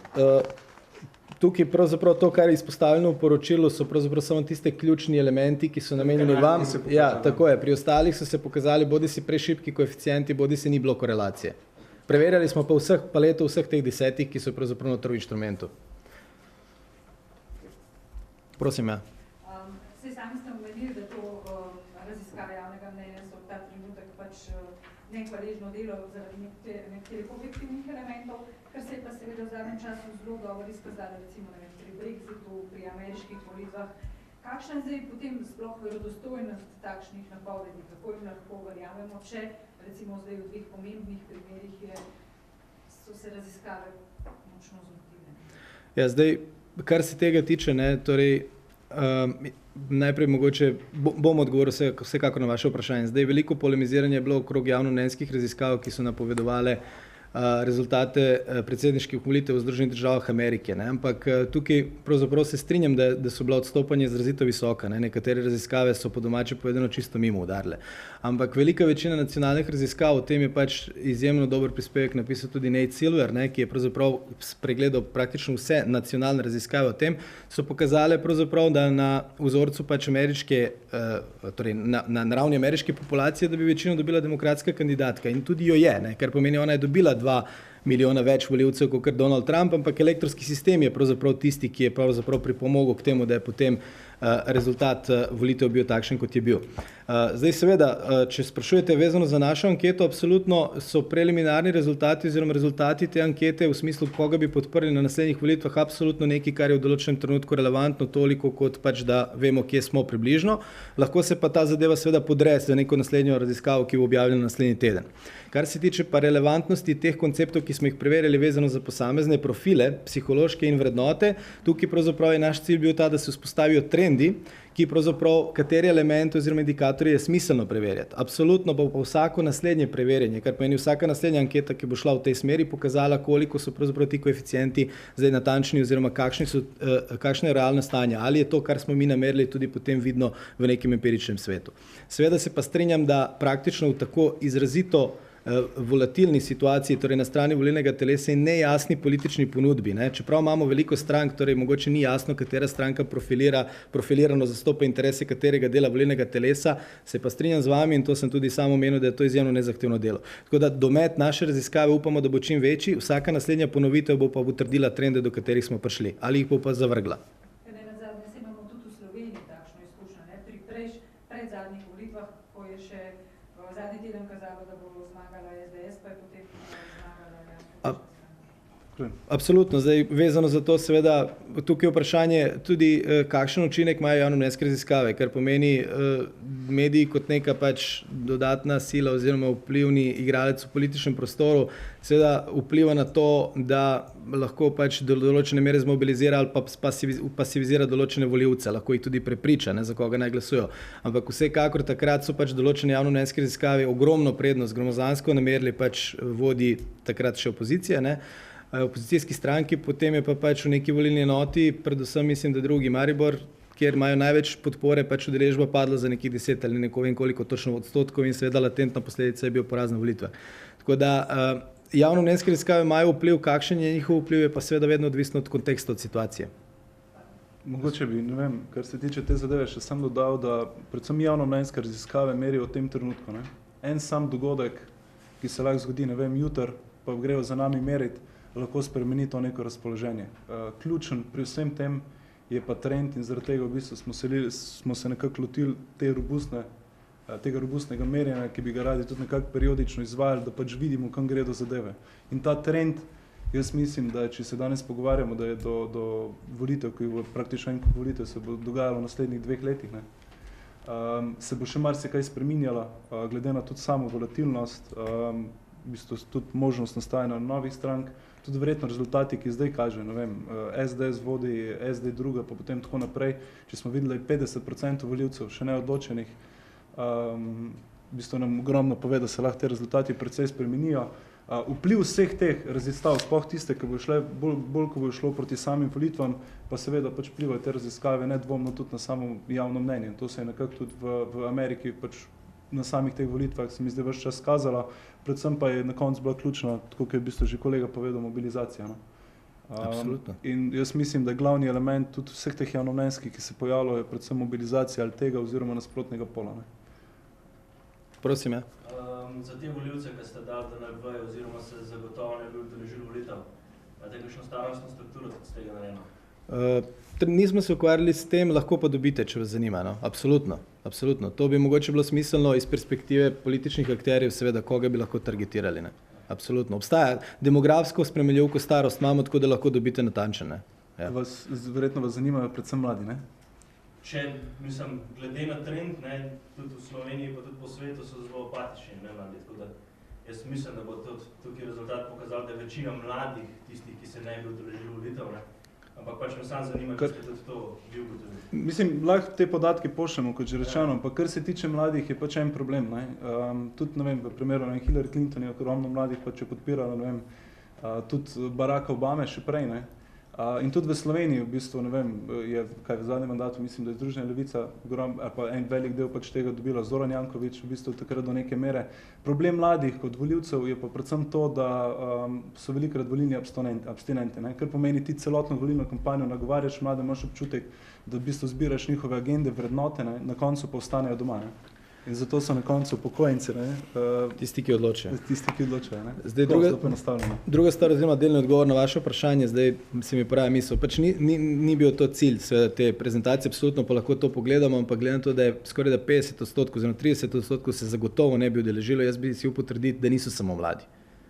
Tukaj pravzaprav to, kar je izpostavljeno v poročilu, so pravzaprav samo tiste ključni elementi, ki so namenjeni vam. Ja, tako je. Pri ostalih so se pokazali bodi si prešibki koeficienti, bodi si ni bilo korelacije. Preverjali smo pa paleto vseh teh 10, ki so pravzaprav noter v inštrumentu. Prosim, ja. Saj sami ste omenili, da to raziskave javnega mnenja so v ta trenutek pač nehvaležno delo zaradi nekaterih objektivnih elementov, kar se je pa seveda v zadnjem času zelo dobro izkazalo, recimo pri Brexitu, pri ameriških volitvah. Kakšna je zdaj potem sploh verodostojnost takšnih napovedi, kako jim lahko verjamemo, če recimo zdaj v dveh pomembnih primerih so se raziskave močno zmotile? Ja, zdaj, kar se tega tiče, ne, torej, najprej mogoče bom odgovoril vsekakor na vaše vprašanje. Zdaj, veliko polemiziranja je bilo okrog javnomnenjskih raziskav, ki so napovedovale rezultate predsedniških volitev v Združenih državah Amerike. Ne? Ampak tukaj pravzaprav se strinjam, da so bila odstopanja izrazito visoka. Ne? Nekatere raziskave so po domače povedano čisto mimo udarile. Ampak velika večina nacionalnih raziskav, o tem je pač izjemno dober prispevek napisal tudi Nate Silver, ne? Ki je pravzaprav pregledal praktično vse nacionalne raziskave o tem, so pokazale pravzaprav, da na vzorcu pač ameriške, torej na ravni ameriške populacije, da bi večino dobila demokratska kandidatka in tudi jo je, ne? Kar pomeni, ona je dobila 2 milijona več volivcev kot Donald Trump, ampak elektronski sistem je pravzaprav tisti, ki je pravzaprav pripomogel k temu, da je potem rezultat volitev bil takšen, kot je bil. Zdaj seveda, če sprašujete vezano za našo anketo, absolutno so preliminarni rezultati oziroma rezultati te ankete v smislu, koga bi podprli na naslednjih volitvah, absolutno nekaj, kar je v določenem trenutku relevantno toliko, kot pač da vemo, kje smo približno. Lahko se pa ta zadeva seveda podre za neko naslednjo raziskavo, ki bo objavljena naslednji teden. Kar se tiče pa relevantnosti teh konceptov, ki smo jih preverjali vezano za posamezne profile, psihološke in vrednote, tukaj pravzaprav je naš cilj bil ta, da se vzpostavijo trendi, ki pravzaprav kateri elementi oziroma indikatorji je smiselno preverjati. Absolutno bo pa vsako naslednje preverjanje, kar pomeni vsaka naslednja anketa, ki bo šla v tej smeri, pokazala, koliko so pravzaprav ti koeficienti zdaj natančni oziroma kakšno je realno stanje, ali je to, kar smo mi namerili, tudi potem vidno v nekem empiričnem svetu. Seveda se pa strinjam, da praktično v tako izrazito volatilni situaciji, torej na strani volilnega telesa in nejasni politični ponudbi. Ne? Čeprav imamo veliko strank, torej mogoče ni jasno, katera stranka profilirano zastopa interese katerega dela volilnega telesa, se pa strinjam z vami in to sem tudi sam omenil, da je to izjemno nezahtevno delo. Tako da domet naše raziskave upamo, da bo čim večji, vsaka naslednja ponovitev bo pa potrdila trende, do katerih smo prišli, ali jih bo pa zavrgla. Nenazadnje se imamo tudi v Sloveniji takšno izkušnjo, ne? Pri predzadnjih volitvah, ko je še zadnji teden kazalo, da bo zmagala SDS, pa je potem zmagala Absolutno. Zdaj, vezano za to, seveda, tukaj je vprašanje tudi, kakšen učinek imajo javnomnenjske raziskave, kar pomeni mediji kot neka pač dodatna sila oziroma vplivni igralec v političnem prostoru, seveda vpliva na to, da lahko pač do določene mere zmobilizira ali pa pasivizira določene volivce, lahko jih tudi prepriča, ne, za koga naj glasujejo. Ampak vsekakor takrat so pač določene javnomnenjske raziskave ogromno prednost, gromozansko namerili pač vodi takrat še opozicija, ne, opozicijski stranki, potem je pa pač v neki volilni enoti, predvsem mislim, da drugi Maribor, kjer imajo največ podpore, pač udeležba padla za nekih 10 ali ne vem koliko točno odstotkov in seveda latentna posledica je bil poraz na volitvah. Tako da javnomnenjske raziskave imajo vpliv, kakšen je njihov vpliv, je pa seveda vedno odvisno od konteksta, od situacije. Mogoče bi, ne vem, kar se tiče te zadeve, še sem dodal, da predvsem javnomnenjske raziskave merijo v tem trenutku. Ne? En sam dogodek, ki se lahko zgodi, ne vem, jutri, pa grejo za nami meriti, lahko spremeni to neko razpoloženje. Ključen pri vsem tem je pa trend in zaradi tega v bistvu smo se nekako lotili tega robustnega merjenja, ki bi ga radi tudi nekako periodično izvajali, da pač vidimo, kam gredo zadeve. In ta trend, jaz mislim, da če se danes pogovarjamo, da je do volitev, ki bo praktično en kup volitev se bo dogajalo v naslednjih 2 letih, ne, se bo še marsikaj spreminjala, glede na tudi samo volatilnost, v bistvu tudi možnost nastajanja novih strank, tudi verjetno rezultati, ki zdaj kažejo, ne vem, SDS vodi, SD druga, pa potem tako naprej. Če smo videli 50% volivcev še neodločenih, v bistvu nam ogromno pove, da se lahko te rezultati precej spremenijo. Vpliv vseh teh raziskav, sploh tiste, ki bo šle, bolj ko bo šlo proti samim volitvam, pa seveda pač vplivajo te raziskave nedvomno tudi na samo javno mnenje. To se je nekako tudi v Ameriki pač na samih teh volitvah se mi zdaj ves čas skazala, predvsem pa je na koncu bila ključna, tako kot je v bistvu že kolega povedal, mobilizacija. No? Absolutno. In jaz mislim, da glavni element tudi vseh teh javnomnenjskih, ki se pojavljajo, je predvsem mobilizacija ali tega oziroma nasprotnega pola. Ne? Prosim, ja. Za te volivce, ki ste dali DNB oziroma se zagotovo ne bi udeležili volitev, imate kakšno starostno strukturo z tega narejeno? Nismo se ukvarjali s tem, lahko pa dobite, če vas zanima. No? Absolutno, absolutno. To bi mogoče bilo smiselno iz perspektive političnih akterjev, seveda, koga bi lahko targetirali. Ne? Absolutno. Obstaja demografsko spremenljivko starost, imamo tako, da lahko dobite natančene. Ja. Verjetno vas zanimajo predvsem mladi, ne? Če, mislim, glede na trend, ne, tudi v Sloveniji, pa tudi po svetu so zelo apatični, ne mladi, tako da jaz mislim, da bo tudi tukaj rezultat pokazal, da je večina mladih tistih, ki se ne bi udeležili volitev, ne. Ampak pač me sam zanima, če ste tudi to vi ugotovili. Mislim, lahko te podatke pošljemo, kot že rečeno, ampak kar se tiče mladih, je pač en problem. Ne? Tudi, ne vem, v primeru Hillary Clinton je ogromno mladih pač je podpiralo, ne vem, tudi Baracka Obame še prej, ne? In tudi v Sloveniji, v bistvu, ne vem, je v zadnjem mandatu, mislim, da je Združena levica, ali pa en velik del pač tega dobila Zoran Janković, v bistvu takrat do neke mere. Problem mladih kot volivcev je pa predvsem to, da so velikokrat volilni abstinenti, ne? Kar pomeni, ti celotno volilno kampanjo nagovarjaš mlade, imaš občutek, da v bistvu zbiraš njihove agende, vrednote, ne? Na koncu pa ostanejo doma. Ne? In zato so na koncu upokojenci, tisti, ki odločajo. Tisti, ki odločajo, ne? Zdaj, druga stvar, oziroma delni odgovor na vaše vprašanje, zdaj se mi pravi misel. Pač ni bil to cilj te prezentacije, absolutno pa lahko to pogledamo, ampak glede na to, da je skoraj da 50%, oziroma 30% se zagotovo ne bi udeležilo, jaz bi si upal trditi, da niso samo mladi.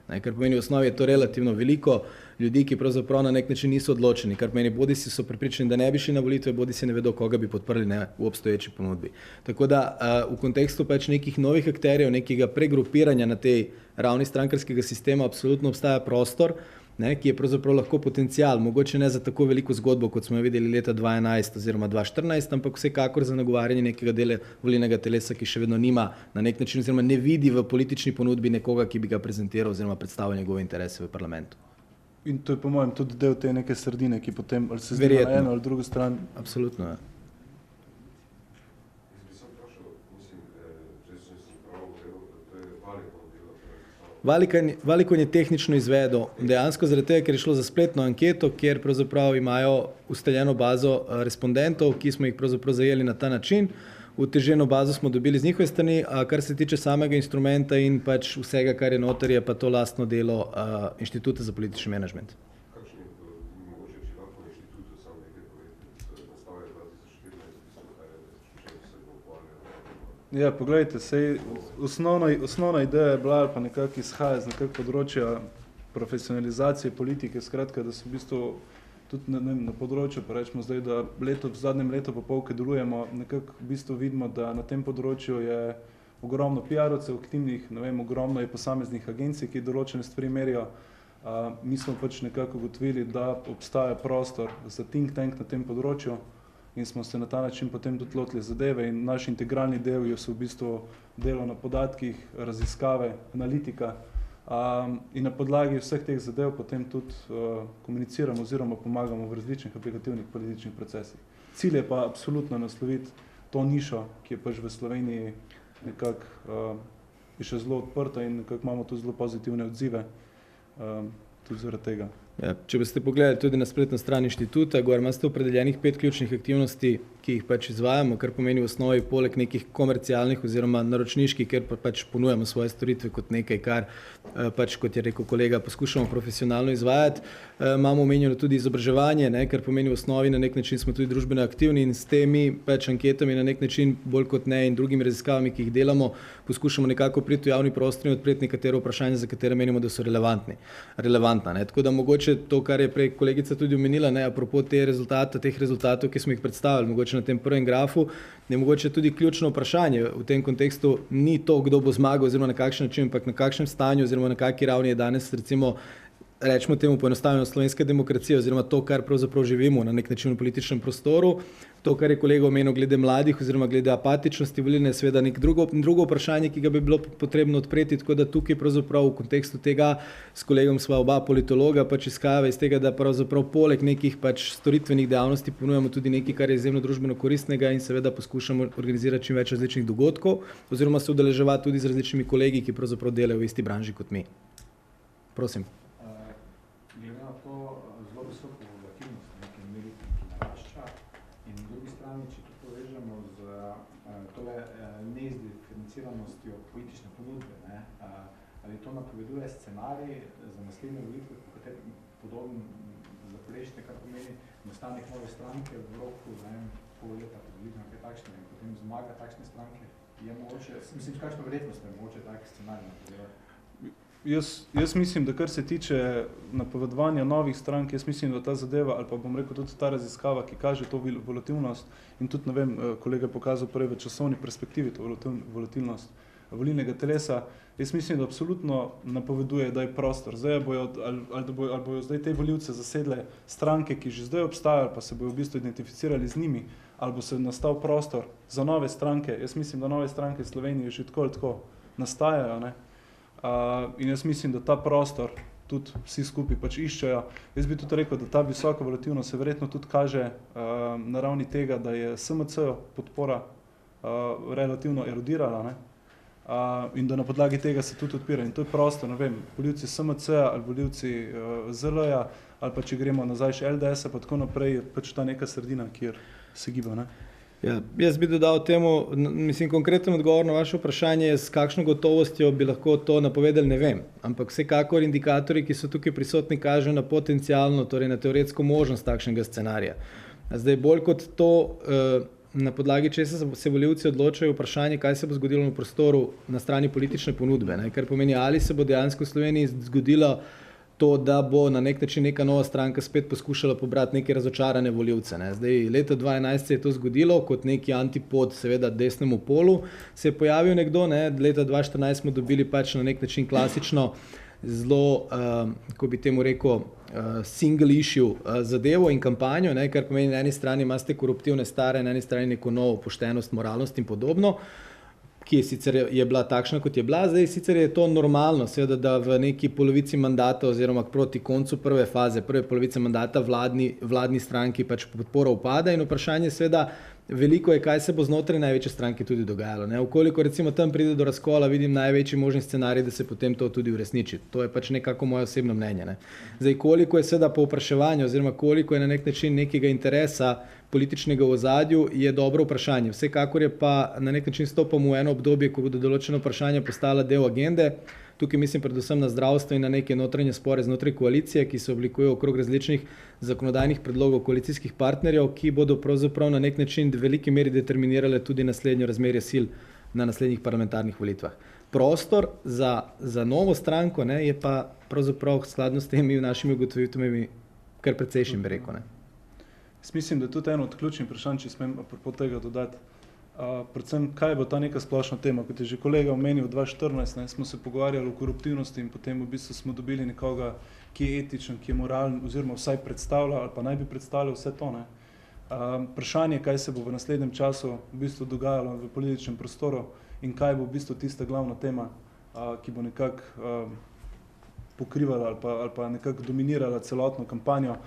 Kar pomeni, v osnovi je to relativno veliko ljudi, ki pravzaprav na nek način niso odločeni, kar pomeni, bodisi so prepričani, da ne bi šli na volitve, bodisi ne vedo, koga bi podprli v obstoječi ponudbi. Tako da v kontekstu pač nekih novih akterjev, nekega pregrupiranja na tej ravni strankarskega sistema absolutno obstaja prostor, ne, ki je pravzaprav lahko potencial, mogoče ne za tako veliko zgodbo, kot smo jo videli leta 2011 oziroma 2014, ampak vsekakor za nagovarjanje nekega dela volilnega telesa, ki še vedno nima na nek način oziroma ne vidi v politični ponudbi nekoga, ki bi ga prezentiral oziroma predstavljal njegove interese v parlamentu. In to je po mojem tudi del te neke sredine, ki potem ali se zdi na eno ali drugo stran. Absolutno, ja. Valicon je tehnično izvedel, dejansko zaradi tega, ker je šlo za spletno anketo, kjer pravzaprav imajo ustaljeno bazo respondentov, ki smo jih pravzaprav zajeli na ta način. Uteženo bazo smo dobili z njihove strani, a kar se tiče samega instrumenta in pač vsega, kar je noter, je pa to lastno delo Inštituta za politični menedžment. Kakšni mogoče čilapo inštitutu sam nekaj povedati, nastavlja 2014, če se bo ukvarjalo? Ja, poglejte, sej osnovna ideja je bila, ali pa nekako izhaja z nekak področja profesionalizacije politike, skratka, da se v bistvu tudi na področju, pa rečemo zdaj, da v zadnjem letu pa pol, ki delujemo, nekako v bistvu vidimo, da na tem področju je ogromno PR-ovcev aktivnih, ne vem, ogromno je posameznih agencij, ki določene stvari merijo. Mi smo pač nekako ugotovili, da obstaja prostor za think tank na tem področju in smo se na ta način potem tudi lotili zadeve in naš integralni del je v bistvu delo na podatkih, raziskave, analitika. In na podlagi vseh teh zadev potem tudi komuniciramo oziroma pomagamo v različnih aplikativnih političnih procesih. Cilj je pa absolutno nasloviti to nišo, ki je pač v Sloveniji nekako je še zelo odprta in nekako imamo tu zelo pozitivne odzive tudi zaradi tega. Ja, če boste pogledali tudi na spletno stran inštituta, gor imate opredeljenih 5 ključnih aktivnosti, ki jih pač izvajamo, kar pomeni v osnovi poleg nekih komercialnih oziroma naročniških, ker pač ponujamo svoje storitve kot nekaj, kar pač, kot je rekel kolega, poskušamo profesionalno izvajati. Imamo omenjeno tudi izobraževanje, kar pomeni v osnovi na nek način smo tudi družbeno aktivni in s temi pač anketami na nek način bolj kot ne in drugimi raziskavami, ki jih delamo, poskušamo nekako priti v javni prostor in odpreti nekatero vprašanje, za katere menimo, da so relevantna. Tako da mogoče to, kar je prej kolegica tudi omenila, apropo teh rezultatov, ki smo jih predstavili, mogoče na tem prvem grafu, je mogoče tudi ključno vprašanje v tem kontekstu ni to, kdo bo zmagal oziroma na kakšen način, ampak na kakšnem stanju oziroma na kakšni ravni je danes recimo rečemo temu poenostavljeno slovenska demokracija oziroma to, kar pravzaprav živimo na nek način v političnem prostoru. To, kar je kolega omenil glede mladih oziroma glede apatičnosti volilne, je seveda nek drugo vprašanje, ki ga bi bilo potrebno odpreti, tako da tukaj pravzaprav v kontekstu tega s kolegom sva oba politologa pač izhajava iz tega, da pravzaprav poleg nekih pač storitvenih dejavnosti ponujamo tudi nekaj, kar je izjemno družbeno koristnega in seveda poskušamo organizirati čim več različnih dogodkov oziroma se udeleževati tudi z različnimi kolegi, ki pravzaprav delajo v isti branži kot mi. Prosim. Glede na to zelo visoko volatilnost, nekaj meriti, ki narašča In na drugi strani, če to povežemo z tole neizdiferenciranostjo politične ponudbe, ne, ali to napoveduje scenarij za naslednje volitve, po katerem podoben za prejšnje, kar pomeni nastanek nove stranke v roku, ne vem, pol leta, predvidno kaj takšnega in potem zmaga takšne stranke, je mogoče, mislim, kakšno verjetnost je mogoče tak scenarij napovedati? Jaz mislim, da kar se tiče napovedovanja novih strank, jaz mislim, da ta zadeva, ali pa bom rekel tudi ta raziskava, ki kaže to volatilnost in tudi, ne vem, kolega je pokazal prej v časovni perspektivi to volatilnost volilnega telesa, jaz mislim, da absolutno napoveduje, da je prostor. Zdaj bojo zdaj te volivce zasedle stranke, ki že zdaj obstajajo, pa se bojo v bistvu identificirali z njimi, ali bo se nastal prostor za nove stranke. Jaz mislim, da nove stranke v Sloveniji že tako ali tako nastajajo, ne? In jaz mislim, da ta prostor tudi vsi skupaj pač iščejo. Jaz bi tudi rekel, da ta visoka volatilnost se verjetno tudi kaže na ravni tega, da je SMC podpora relativno erodirala, ne? In da na podlagi tega se tudi odpira. In to je prostor, ne vem, volivci SMC-a ali volivci ZL-ja, ali pa če gremo nazaj še LDS-a, pa tako naprej, je pač ta neka sredina, kjer se giba, ne? Ja, jaz bi dodal temu, mislim, konkreten odgovor na vaše vprašanje, s kakšno gotovostjo bi lahko to napovedali, ne vem. Ampak vsekakor indikatorji, ki so tukaj prisotni, kažejo na potencialno, torej na teoretsko možnost takšnega scenarija. Zdaj, bolj kot to, na podlagi česa se volivci odločajo vprašanje, kaj se bo zgodilo v prostoru na strani politične ponudbe, ne? Kar pomeni, ali se bo dejansko v Sloveniji zgodilo to, da bo na nek način neka nova stranka spet poskušala pobrati neke razočarane volivce. Ne. Zdaj, leta 2011 se je to zgodilo, kot neki antipod seveda desnemu polu se je pojavil nekdo, ne. Leta 2014 smo dobili pač na nek način klasično zelo, ko bi temu rekel, single issue zadevo in kampanjo, ne, kar pomeni, na eni strani imate koruptivne stare, na eni strani neko novo poštenost, moralnost in podobno, ki sicer je bila takšna, kot je bila. Zdaj sicer je to normalno, seveda, da v neki polovici mandata oziroma proti koncu prve faze, prve polovice mandata vladni stranki pač podpora upada in vprašanje seveda veliko je, kaj se bo znotraj največje stranke tudi dogajalo. Ne? Ukoliko recimo tam pride do razkola, vidim največji možni scenarij, da se potem to tudi uresniči. To je pač nekako moje osebno mnenje. Ne? Zdaj, koliko je seveda po vpraševanju oziroma koliko je na nek način nekega interesa političnega v ozadju, je dobro vprašanje. Vsekakor je pa na nek način stopamo v eno obdobje, ko bodo določeno vprašanje postala del agende. Tukaj mislim predvsem na zdravstvo in na neke notranje spore znotraj koalicije, ki se oblikujejo okrog različnih zakonodajnih predlogov koalicijskih partnerjev, ki bodo pravzaprav na nek način v veliki meri determinirale tudi naslednjo razmerje sil na naslednjih parlamentarnih volitvah. Prostor za novo stranko, ne, je pa pravzaprav skladno s temi našimi ugotovitvami kar precejšen, bi rekel. Ne. Mislim, da je tudi eno od ključnih vprašanj, če smem apropo tega dodati, predvsem, kaj bo ta neka splošna tema. Kot je že kolega omenil, 2014 ne, smo se pogovarjali o koruptivnosti in potem v bistvu smo dobili nekoga, ki je etičen, ki je moralen, oziroma vsaj predstavlja ali pa naj bi predstavljal vse to. Ne. Vprašanje, kaj se bo v naslednjem času v bistvu dogajalo v političnem prostoru in kaj bo v bistvu tista glavna tema, ki bo nekako pokrivala ali pa nekako dominirala celotno kampanjo.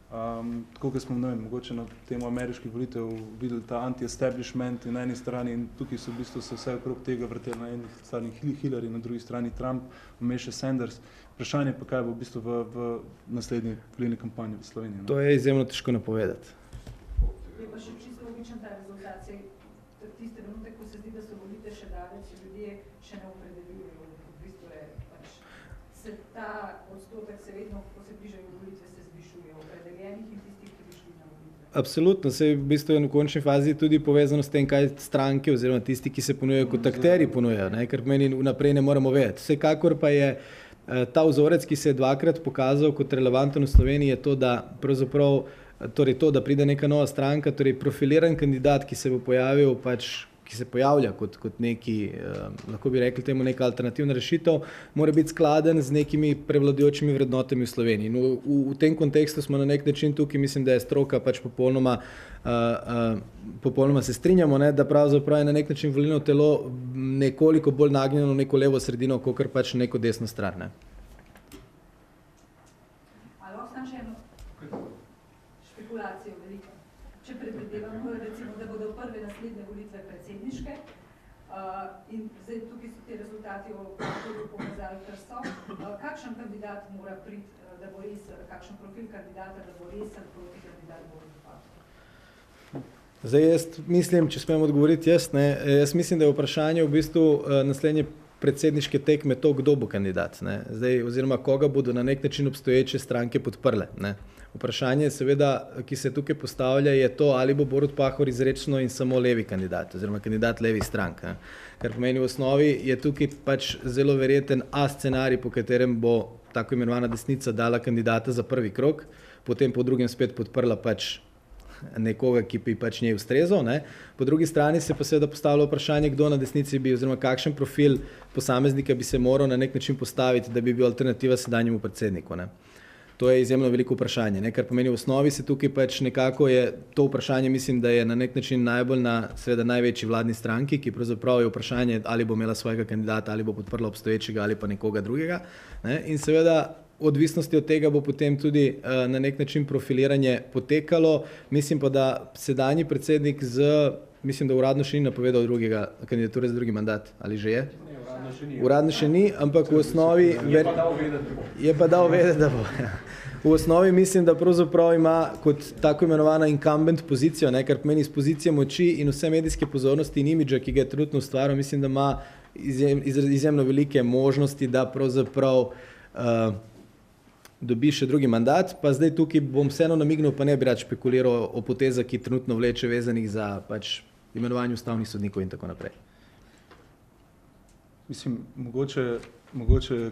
Tako, kot smo, ne vem, mogoče na temo ameriških volitev videli ta anti-establishment na eni strani in tukaj so v bistvu se vse okrog tega vrteli, na eni strani Hillary, na drugi strani Trump, vmes še Sanders. Vprašanje pa, kaj bo v bistvu v naslednji volilni kampanji v Sloveniji. No? To je izjemno težko napovedati. Je pa še čisto logičen ta rezultat. Tiste trenutek, ko se zdi, da so volitve še daleč, ljudje še ne opredeljujejo. V bistvu je pač se ta odstotek se vedno, ko se bližajo volitve, se zvišuje opredeljenih in tistih, ki bi šli na volitve. Absolutno, se v bistvu je v končni fazi tudi povezano s tem, kaj stranke oziroma tisti, ki se ponujajo kot akteri ponujajo, ne, ker pomeni vnaprej ne moremo vedeti. Vsekakor pa je ta vzorec, ki se je dvakrat pokazal kot relevanten v Sloveniji, je to, da pravzaprav torej to, da pride neka nova stranka, torej profiliran kandidat, ki se bo pojavil, pač, ki se pojavlja kot neki, lahko bi rekli temu neka alternativna rešitev, mora biti skladen z nekimi prevladujočimi vrednotami v Sloveniji. No, v tem kontekstu smo na nek način tukaj, mislim, da je stroka pač popolnoma se strinjamo, ne, da pravzaprav je na nek način volilno telo nekoliko bolj nagnjeno v neko levo sredino, kakor pač neko desno stran. Ne. Špekulacijo veliko. Če predvidevamo, recimo, da bodo prve naslednje volitve predsedniške in zdaj tukaj so ti rezultati pokazali, kar so, kakšen kandidat mora priti, da bo res, kakšen profil kandidata, da bo resen proti kandidat bo odpad? Zdaj jaz mislim, če smem odgovoriti jaz mislim, da je vprašanje v bistvu naslednje predsedniške tekme to, kdo bo kandidat, ne. Zdaj, oziroma koga bodo na nek način obstoječe stranke podprle, ne. Vprašanje seveda, ki se tukaj postavlja, je to, ali bo Borut Pahor izrečno in samo levi kandidat, oziroma kandidat levih strank, ne. Kar pomeni v osnovi je tukaj pač zelo verjeten scenarij, po katerem bo tako imenovana desnica dala kandidata za prvi krog, potem po drugem spet podprla pač nekoga, ki bi pač njej ustrezal, ne. Po drugi strani se pa seveda postavlja vprašanje, kdo na desnici bi, oziroma kakšen profil posameznika bi se moral na nek način postaviti, da bi bil alternativa sedanjemu predsedniku, ne. To je izjemno veliko vprašanje, ne, kar pomeni v osnovi se tukaj pač nekako je to vprašanje, mislim, da je na nek način najbolj na seveda največji vladni stranki, ki pravzaprav je vprašanje, ali bo imela svojega kandidata, ali bo podprla obstoječega ali pa nekoga drugega, ne, in seveda odvisnosti od tega bo potem tudi na nek način profiliranje potekalo. Mislim pa, da sedanji predsednik mislim, da uradno še ni napovedal kandidature za drugi mandat, ali že je? Uradno še ni, ampak v osnovi je pa dal vedeti, da bo. V osnovi mislim, da pravzaprav ima kot tako imenovana incumbent pozicijo, ne, kar pomeni iz pozicije moči in vse medijske pozornosti in imidža, ki ga je trenutno ustvaril, mislim, da ima izjemno velike možnosti, da pravzaprav dobi še drugi mandat, pa zdaj tukaj bom vseeno namignil, pa ne bi rad špekuliral o potezah, ki trenutno vleče vezanih za pač imenovanje ustavnih sodnikov in tako naprej. Mislim, mogoče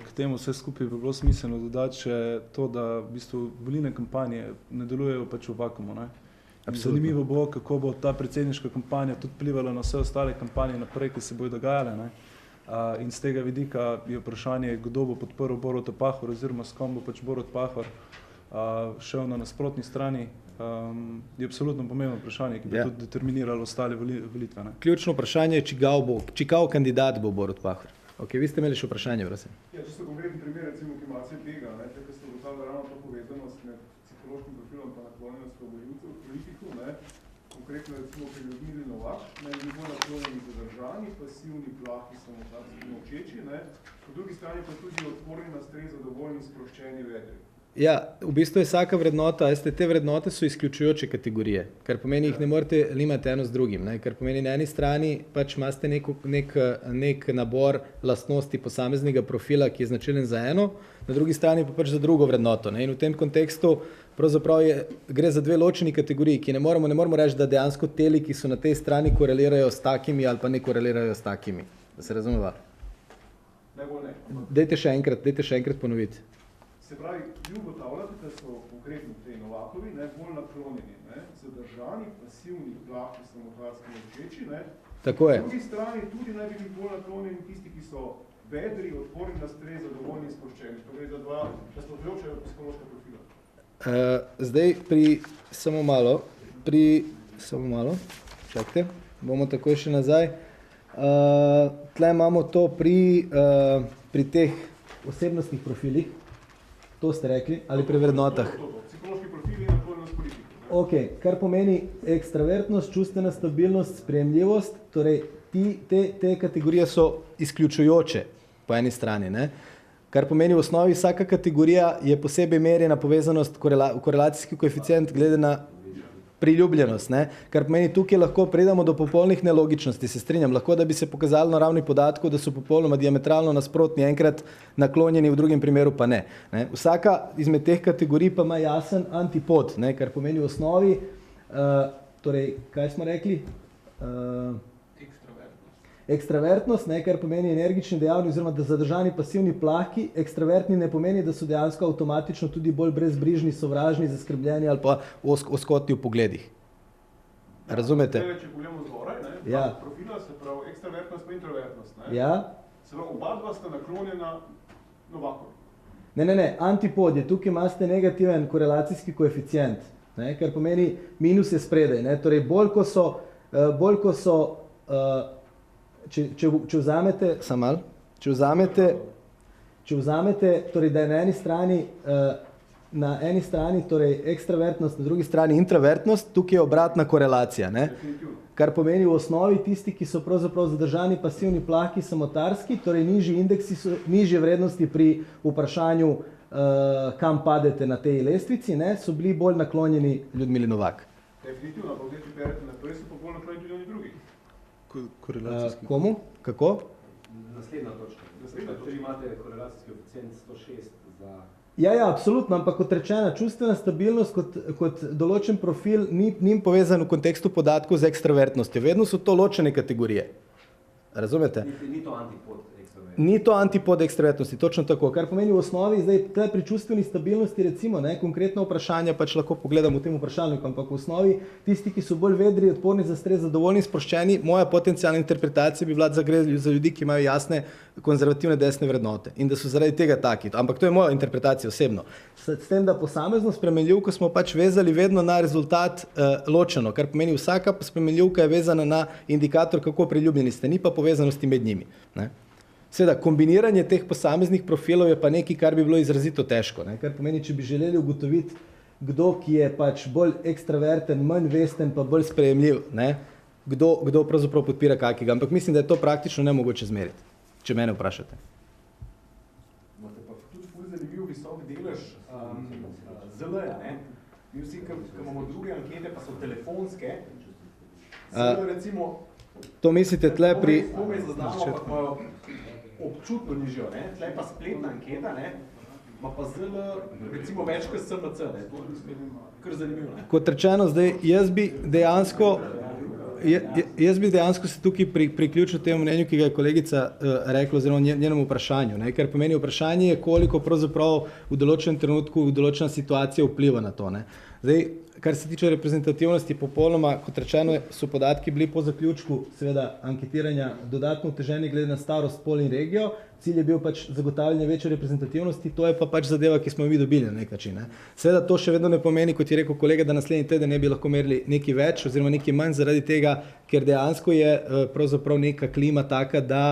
k temu vse skupaj bi bilo smiselno dodati še to, da v bistvu volilne kampanje ne delujejo pač v vakuumu, ne. Zanimivo bo, kako bo ta predsedniška kampanja tudi vplivala na vse ostale kampanje naprej, ki se bodo dogajale, ne. In z tega vidika je vprašanje, kdo bo podprl Boruta Pahorja oziroma s kom bo pač Borut Pahor šel na nasprotni strani, je absolutno pomembno vprašanje, ki bo tudi determiniralo ostale volitve, ne. Ključno vprašanje je, čigav kandidat bo Borut Pahor. Ok, vi ste imeli še vprašanje, prosim. Ja, če so konkretni primer, recimo, ki malce tega, ne, tako ste ugotavljali ravno to povezanost med psihološkim profilom pa naklonjenostjo volivcev v politiku, ne, konkretno recimo pri Ljudmili Novak, ne, bi bolj naklonjeni zadržani, pasivni, plahi, samotarski, molčeči, ne, po drugi strani pa tudi odporni na stres, zadovoljni, sproščeni, vedri. Ja, v bistvu je vsaka vrednota, te vrednote so izključujoče kategorije, kar pomeni, jih ne morete limati eno z drugim, ne, kar pomeni na eni strani pač imate nek nabor lastnosti posameznega profila, ki je značilen za eno, na drugi strani pa pač za drugo vrednoto, ne, in v tem kontekstu pravzaprav gre za dve ločeni kategoriji, ki ne moremo reči, da dejansko teli, ki so na tej strani, korelirajo s takimi ali pa ne korelirajo s takimi, da se razumeva. Najbolj ne. Dajte še enkrat ponoviti. Se pravi, vi ugotavljate, da so konkretno tej Novakovi bolj naklonjeni, ne, zadržani, pasivni, plahi, samotarski, molčeči, ne. Tako je. Na drugi strani tudi naj bi bili bolj naklonjeni tisti, ki so vedri, odporni na stres, zadovoljni in sproščeni. To gre za dva nasprotujoča psihološka profila. Zdaj samo malo, čakajte, bomo takoj še nazaj. Tle imamo to pri teh osebnostnih profilih, to ste rekli, ali pri vrednotah? Psihološki profil in naklonjenost politiki. Ok, kar pomeni ekstravertnost, čustvena stabilnost, sprejemljivost, torej te kategorije so izključujoče po eni strani, ne? Kar pomeni v osnovi vsaka kategorija je posebej merjena povezanost, korelacijski koeficient glede na priljubljenost, ne? Kar pomeni tukaj lahko pridemo do popolnih nelogičnosti, se strinjam, lahko da bi se pokazalo na ravni podatkov, da so popolnoma diametralno nasprotni, enkrat naklonjeni, v drugem primeru pa ne, ne? Vsaka izmed teh kategorij pa ima jasen antipod, ne? Kar pomeni v osnovi, torej, kaj smo rekli? Ekstravertnost, ne, kar pomeni energični dejavnik, oziroma da zadržani pasivni plahki, ekstravertni ne pomeni, da so dejansko avtomatično tudi bolj brezbrižni, sovražni, zaskrbljeni ali pa oskotni v pogledih. Razumete? Če pogledamo zgoraj, ne, ja. Profila se pravi ekstravertnost pa introvertnost, ne. Ja. Se pravi, oba dva sta naklonjena Novakovi. Ne, antipod je, tukaj imate negativen korelacijski koeficient, ne, kar pomeni minus je spredaj, ne, torej bolj ko so Če vzamete, torej, da je na eni strani torej, ekstravertnost, na drugi strani introvertnost, tukaj je obratna korelacija, ne? Kar pomeni v osnovi tisti, ki so pravzaprav zadržani, pasivni, plahki, samotarski, torej nižji indeksi, nižje vrednosti pri vprašanju, kam padete na tej lestvici, ne? So bili bolj naklonjeni Ljudmili Novak. Definitivno, pa zdaj, če berete naprej prej so pa bolj naklonjeni tudi oni drugi. Korelacijski. Komu? Kako? Naslednja točka. Če imate korelacijski koeficient 106 za... Ja, absolutno, ampak kot rečena, čustvena stabilnost kot določen profil ni povezan v kontekstu podatkov z ekstravertnostjo. Vedno so to ločene kategorije. Razumete? Ni to antipod ekstravertnosti. Ni to antipod ekstravertnosti, točno tako. Kar pomeni v osnovi, zdaj tle pri čustveni stabilnosti, recimo, konkretno vprašanja pač lahko pogledamo v tem vprašalniku, ampak v osnovi tisti, ki so bolj vedri, odporni za stres, zadovoljni, sproščeni, moja potencijalna interpretacija bi bila za ljudi, ki imajo jasne konzervativne desne vrednote in da so zaradi tega taki. Ampak to je moja interpretacija osebno. S tem, da posamezno spremenljivko smo pač vezali vedno na rezultat ločeno, kar pomeni vsaka spremenljivka je vezana na indikator, kako priljubljeni ste, ni pa povezanosti med njimi. Ne? Seveda, kombiniranje teh posameznih profilov je pa nekaj, kar bi bilo izrazito težko. Ne? Kar pomeni, če bi želeli ugotoviti, kdo, ki je pač bolj ekstraverten, manj vesten, pa bolj sprejemljiv, ne? Kdo pravzaprav podpira kakega. Ampak mislim, da je to praktično nemogoče zmeriti, če mene vprašate. Imate pa tudi ful zanimiv visok delež ZL-ja, ne? Mi vsi, ki imamo druge ankete, pa so telefonske, ZL recimo... To mislite tle pri... Komaj zaznamo, pa imajo občutno nižjo, ne? Tle pa spletna anketa, ne? Ma pa ZL recimo več kot SMC, ne? To je kar zanimivo, ne? Kot rečeno, zdaj jaz bi dejansko se tukaj priključil temu mnenju, ki ga je kolegica rekla, oziroma njenemu vprašanju, ne? Ker pomeni vprašanje je, koliko pravzaprav v določenem trenutku, v določena situacija vpliva na to, ne? Zdaj, kar se tiče reprezentativnosti, popolnoma, kot rečeno, so podatki bili po zaključku seveda anketiranja dodatno oteženi glede na starost, spol in regijo. Cilj je bil pač zagotavljanje večje reprezentativnosti, to je pa pač zadeva, ki smo jo mi dobili na nek način. Ne? Seveda to še vedno ne pomeni, kot je rekel kolega, da naslednji teden ne bi lahko merili nekaj več oziroma nekaj manj zaradi tega, ker dejansko je pravzaprav neka klima taka, da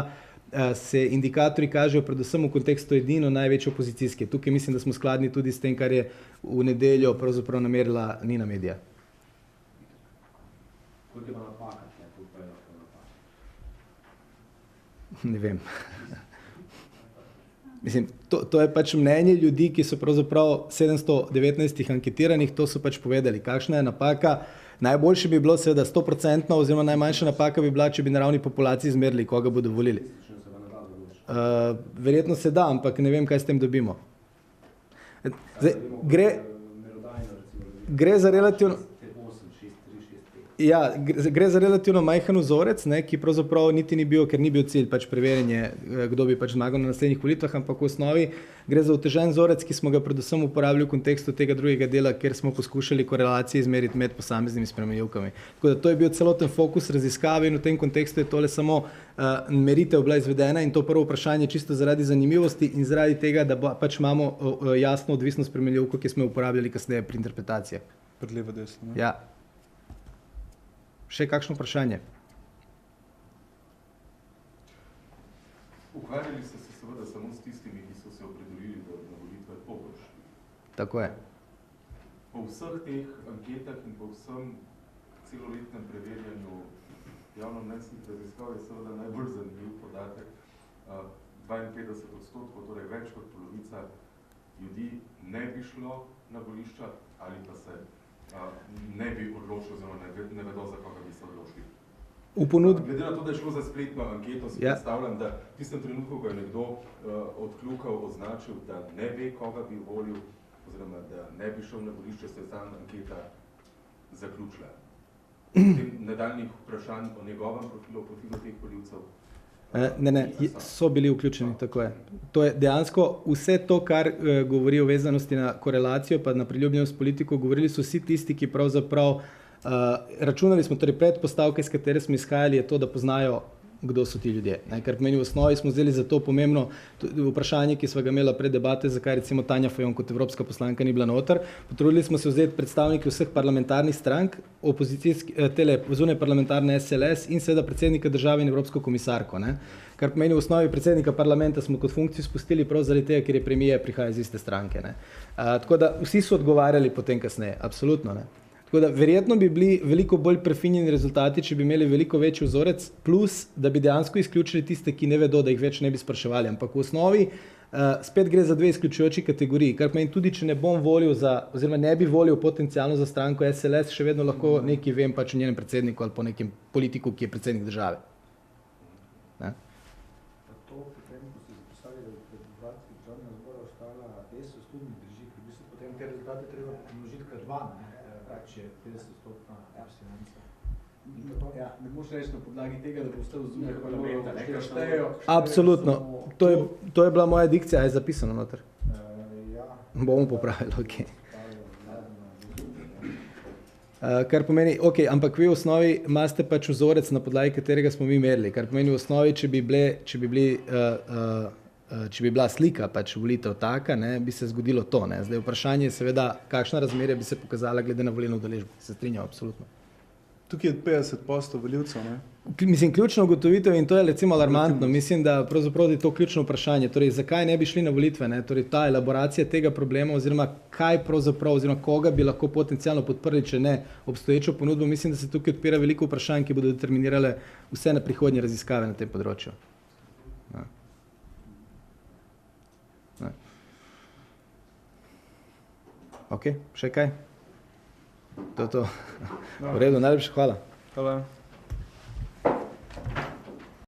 se indikatorji kažejo predvsem v kontekstu edino največje opozicijske. Tukaj mislim, da smo skladni tudi s tem, kar je v nedeljo pravzaprav namerila Nina Media. Koliko je napaka, koliko je napaka? Ne vem. Mislim, to je pač mnenje ljudi, ki so pravzaprav 719 anketiranih, to so pač povedali, kakšna je napaka. Najboljše bi bilo seveda 100% oziroma najmanjša napaka bi bila, če bi na ravni populaciji izmerili, koga bodo volili. Verjetno se da, ampak ne vem, kaj s tem dobimo. Zdaj, gre za relativno... Ja, gre za relativno majhen vzorec, ne, ki pravzaprav niti ni bil, ker ni bil cilj pač preverjanje, kdo bi pač zmagal na naslednjih volitvah, ampak v osnovi gre za otežen vzorec, ki smo ga predvsem uporabili v kontekstu tega drugega dela, kjer smo poskušali korelacije izmeriti med posameznimi spremenljivkami. Tako da to je bil celoten fokus raziskave in v tem kontekstu je tole samo meritev bila izvedena in to prvo vprašanje čisto zaradi zanimivosti in zaradi tega, da pač imamo jasno odvisno spremenljivko, ki smo jo uporabljali kasneje pri interpretacijah. Predlevo desno, ne? Ja. Še kakšno vprašanje? Ukvarjali ste se seveda samo s tistimi, ki so se opredelili, da na volitve poboljši. Tako je. Po vseh teh anketah in po vsem celoletnem preverjanju javnomnenjskih raziskav je seveda najbolj zanimiv podatek. 52%, torej več kot polovica ljudi ne bi šlo na volišča ali pa se ne bi odločil, oziroma ne vedo, za koga bi se odločili. Glede na to, da je šlo za spletno anketo, si predstavljam, da v tistem trenutku, ko je nekdo odkljukal, označil, da ne ve, koga bi volil, oziroma da ne bi šel na volišče, se je ta anketa zaključila. Nadaljnjih vprašanj o njegovem profilu teh volivcev? Ne, so bili vključeni, tako je. To je dejansko vse to, kar govori o vezanosti na korelacijo, pa na priljubljenost politiko, govorili so vsi tisti, ki pravzaprav računali smo, torej predpostavke, s katere smo izhajali, je to, da poznajo, kdo so ti ljudje. Ker pomeni v osnovi smo vzeli za to pomembno vprašanje, ki sva ga imela pred debate, zakaj recimo Tanja Fajon kot evropska poslanka ni bila noter. Potrudili smo se vzeti predstavniki vseh parlamentarnih strank, zunaj parlamentarne SLS in seveda predsednika države in evropsko komisarko. Kar pomeni v osnovi predsednika parlamenta smo kot funkcijo spustili prav zaradi tega, ker je premijer prihaja iz iste stranke. Tako da vsi so odgovarjali potem kasneje, absolutno. Tako da verjetno bi bili veliko bolj prefinjeni rezultati, če bi imeli veliko večji vzorec, plus da bi dejansko izključili tiste, ki ne vedo, da jih več ne bi spraševali. Ampak v osnovi spet gre za dve izključujoči kategoriji, kar pomeni tudi, če ne bom volil oziroma ne bi volil potencialno za stranko SLS, še vedno lahko nekaj vem pač o njenem predsedniku ali po nekem politiku, ki je predsednik države. Ne? To potem, ko ste zapisali, da je pred vrati državnega zbora ostala ESO, tudi ne drži, ker v bistvu potem te rezultate treba pomnožiti kar 2, če je 50-stotna abstinenca. Ja, ne moš reči na podlagi tega, da bo ostal zunaj parlamenta, ne, ker štejejo. Absolutno. To je bila moja dikcija, je zapisano noter. Ja. Bomo popravili, ok. Kar pomeni, ok, ampak vi v osnovi imate pač vzorec, na podlagi katerega smo mi merili, kar pomeni v osnovi, če bi bila slika pač volitev taka, ne, bi se zgodilo to. Ne. Zdaj vprašanje je seveda, kakšna razmerja bi se pokazala glede na volilno udeležbo. Se strinjam, absolutno. Tukaj je 50% voljivcev, ne? Mislim, ključno ugotovitev, in to je recimo alarmantno, mislim, da pravzaprav je to ključno vprašanje, torej zakaj ne bi šli na volitve, ne? Torej ta elaboracija tega problema oziroma kaj pravzaprav oziroma koga bi lahko potencialno podprli, če ne obstoječo ponudbo, mislim, da se tukaj odpira veliko vprašanj, ki bodo determinirale vse na prihodnje raziskave na tem področju. Ne. Ne. Ok, še kaj? To je to. V redu, najlepša hvala. Hvala.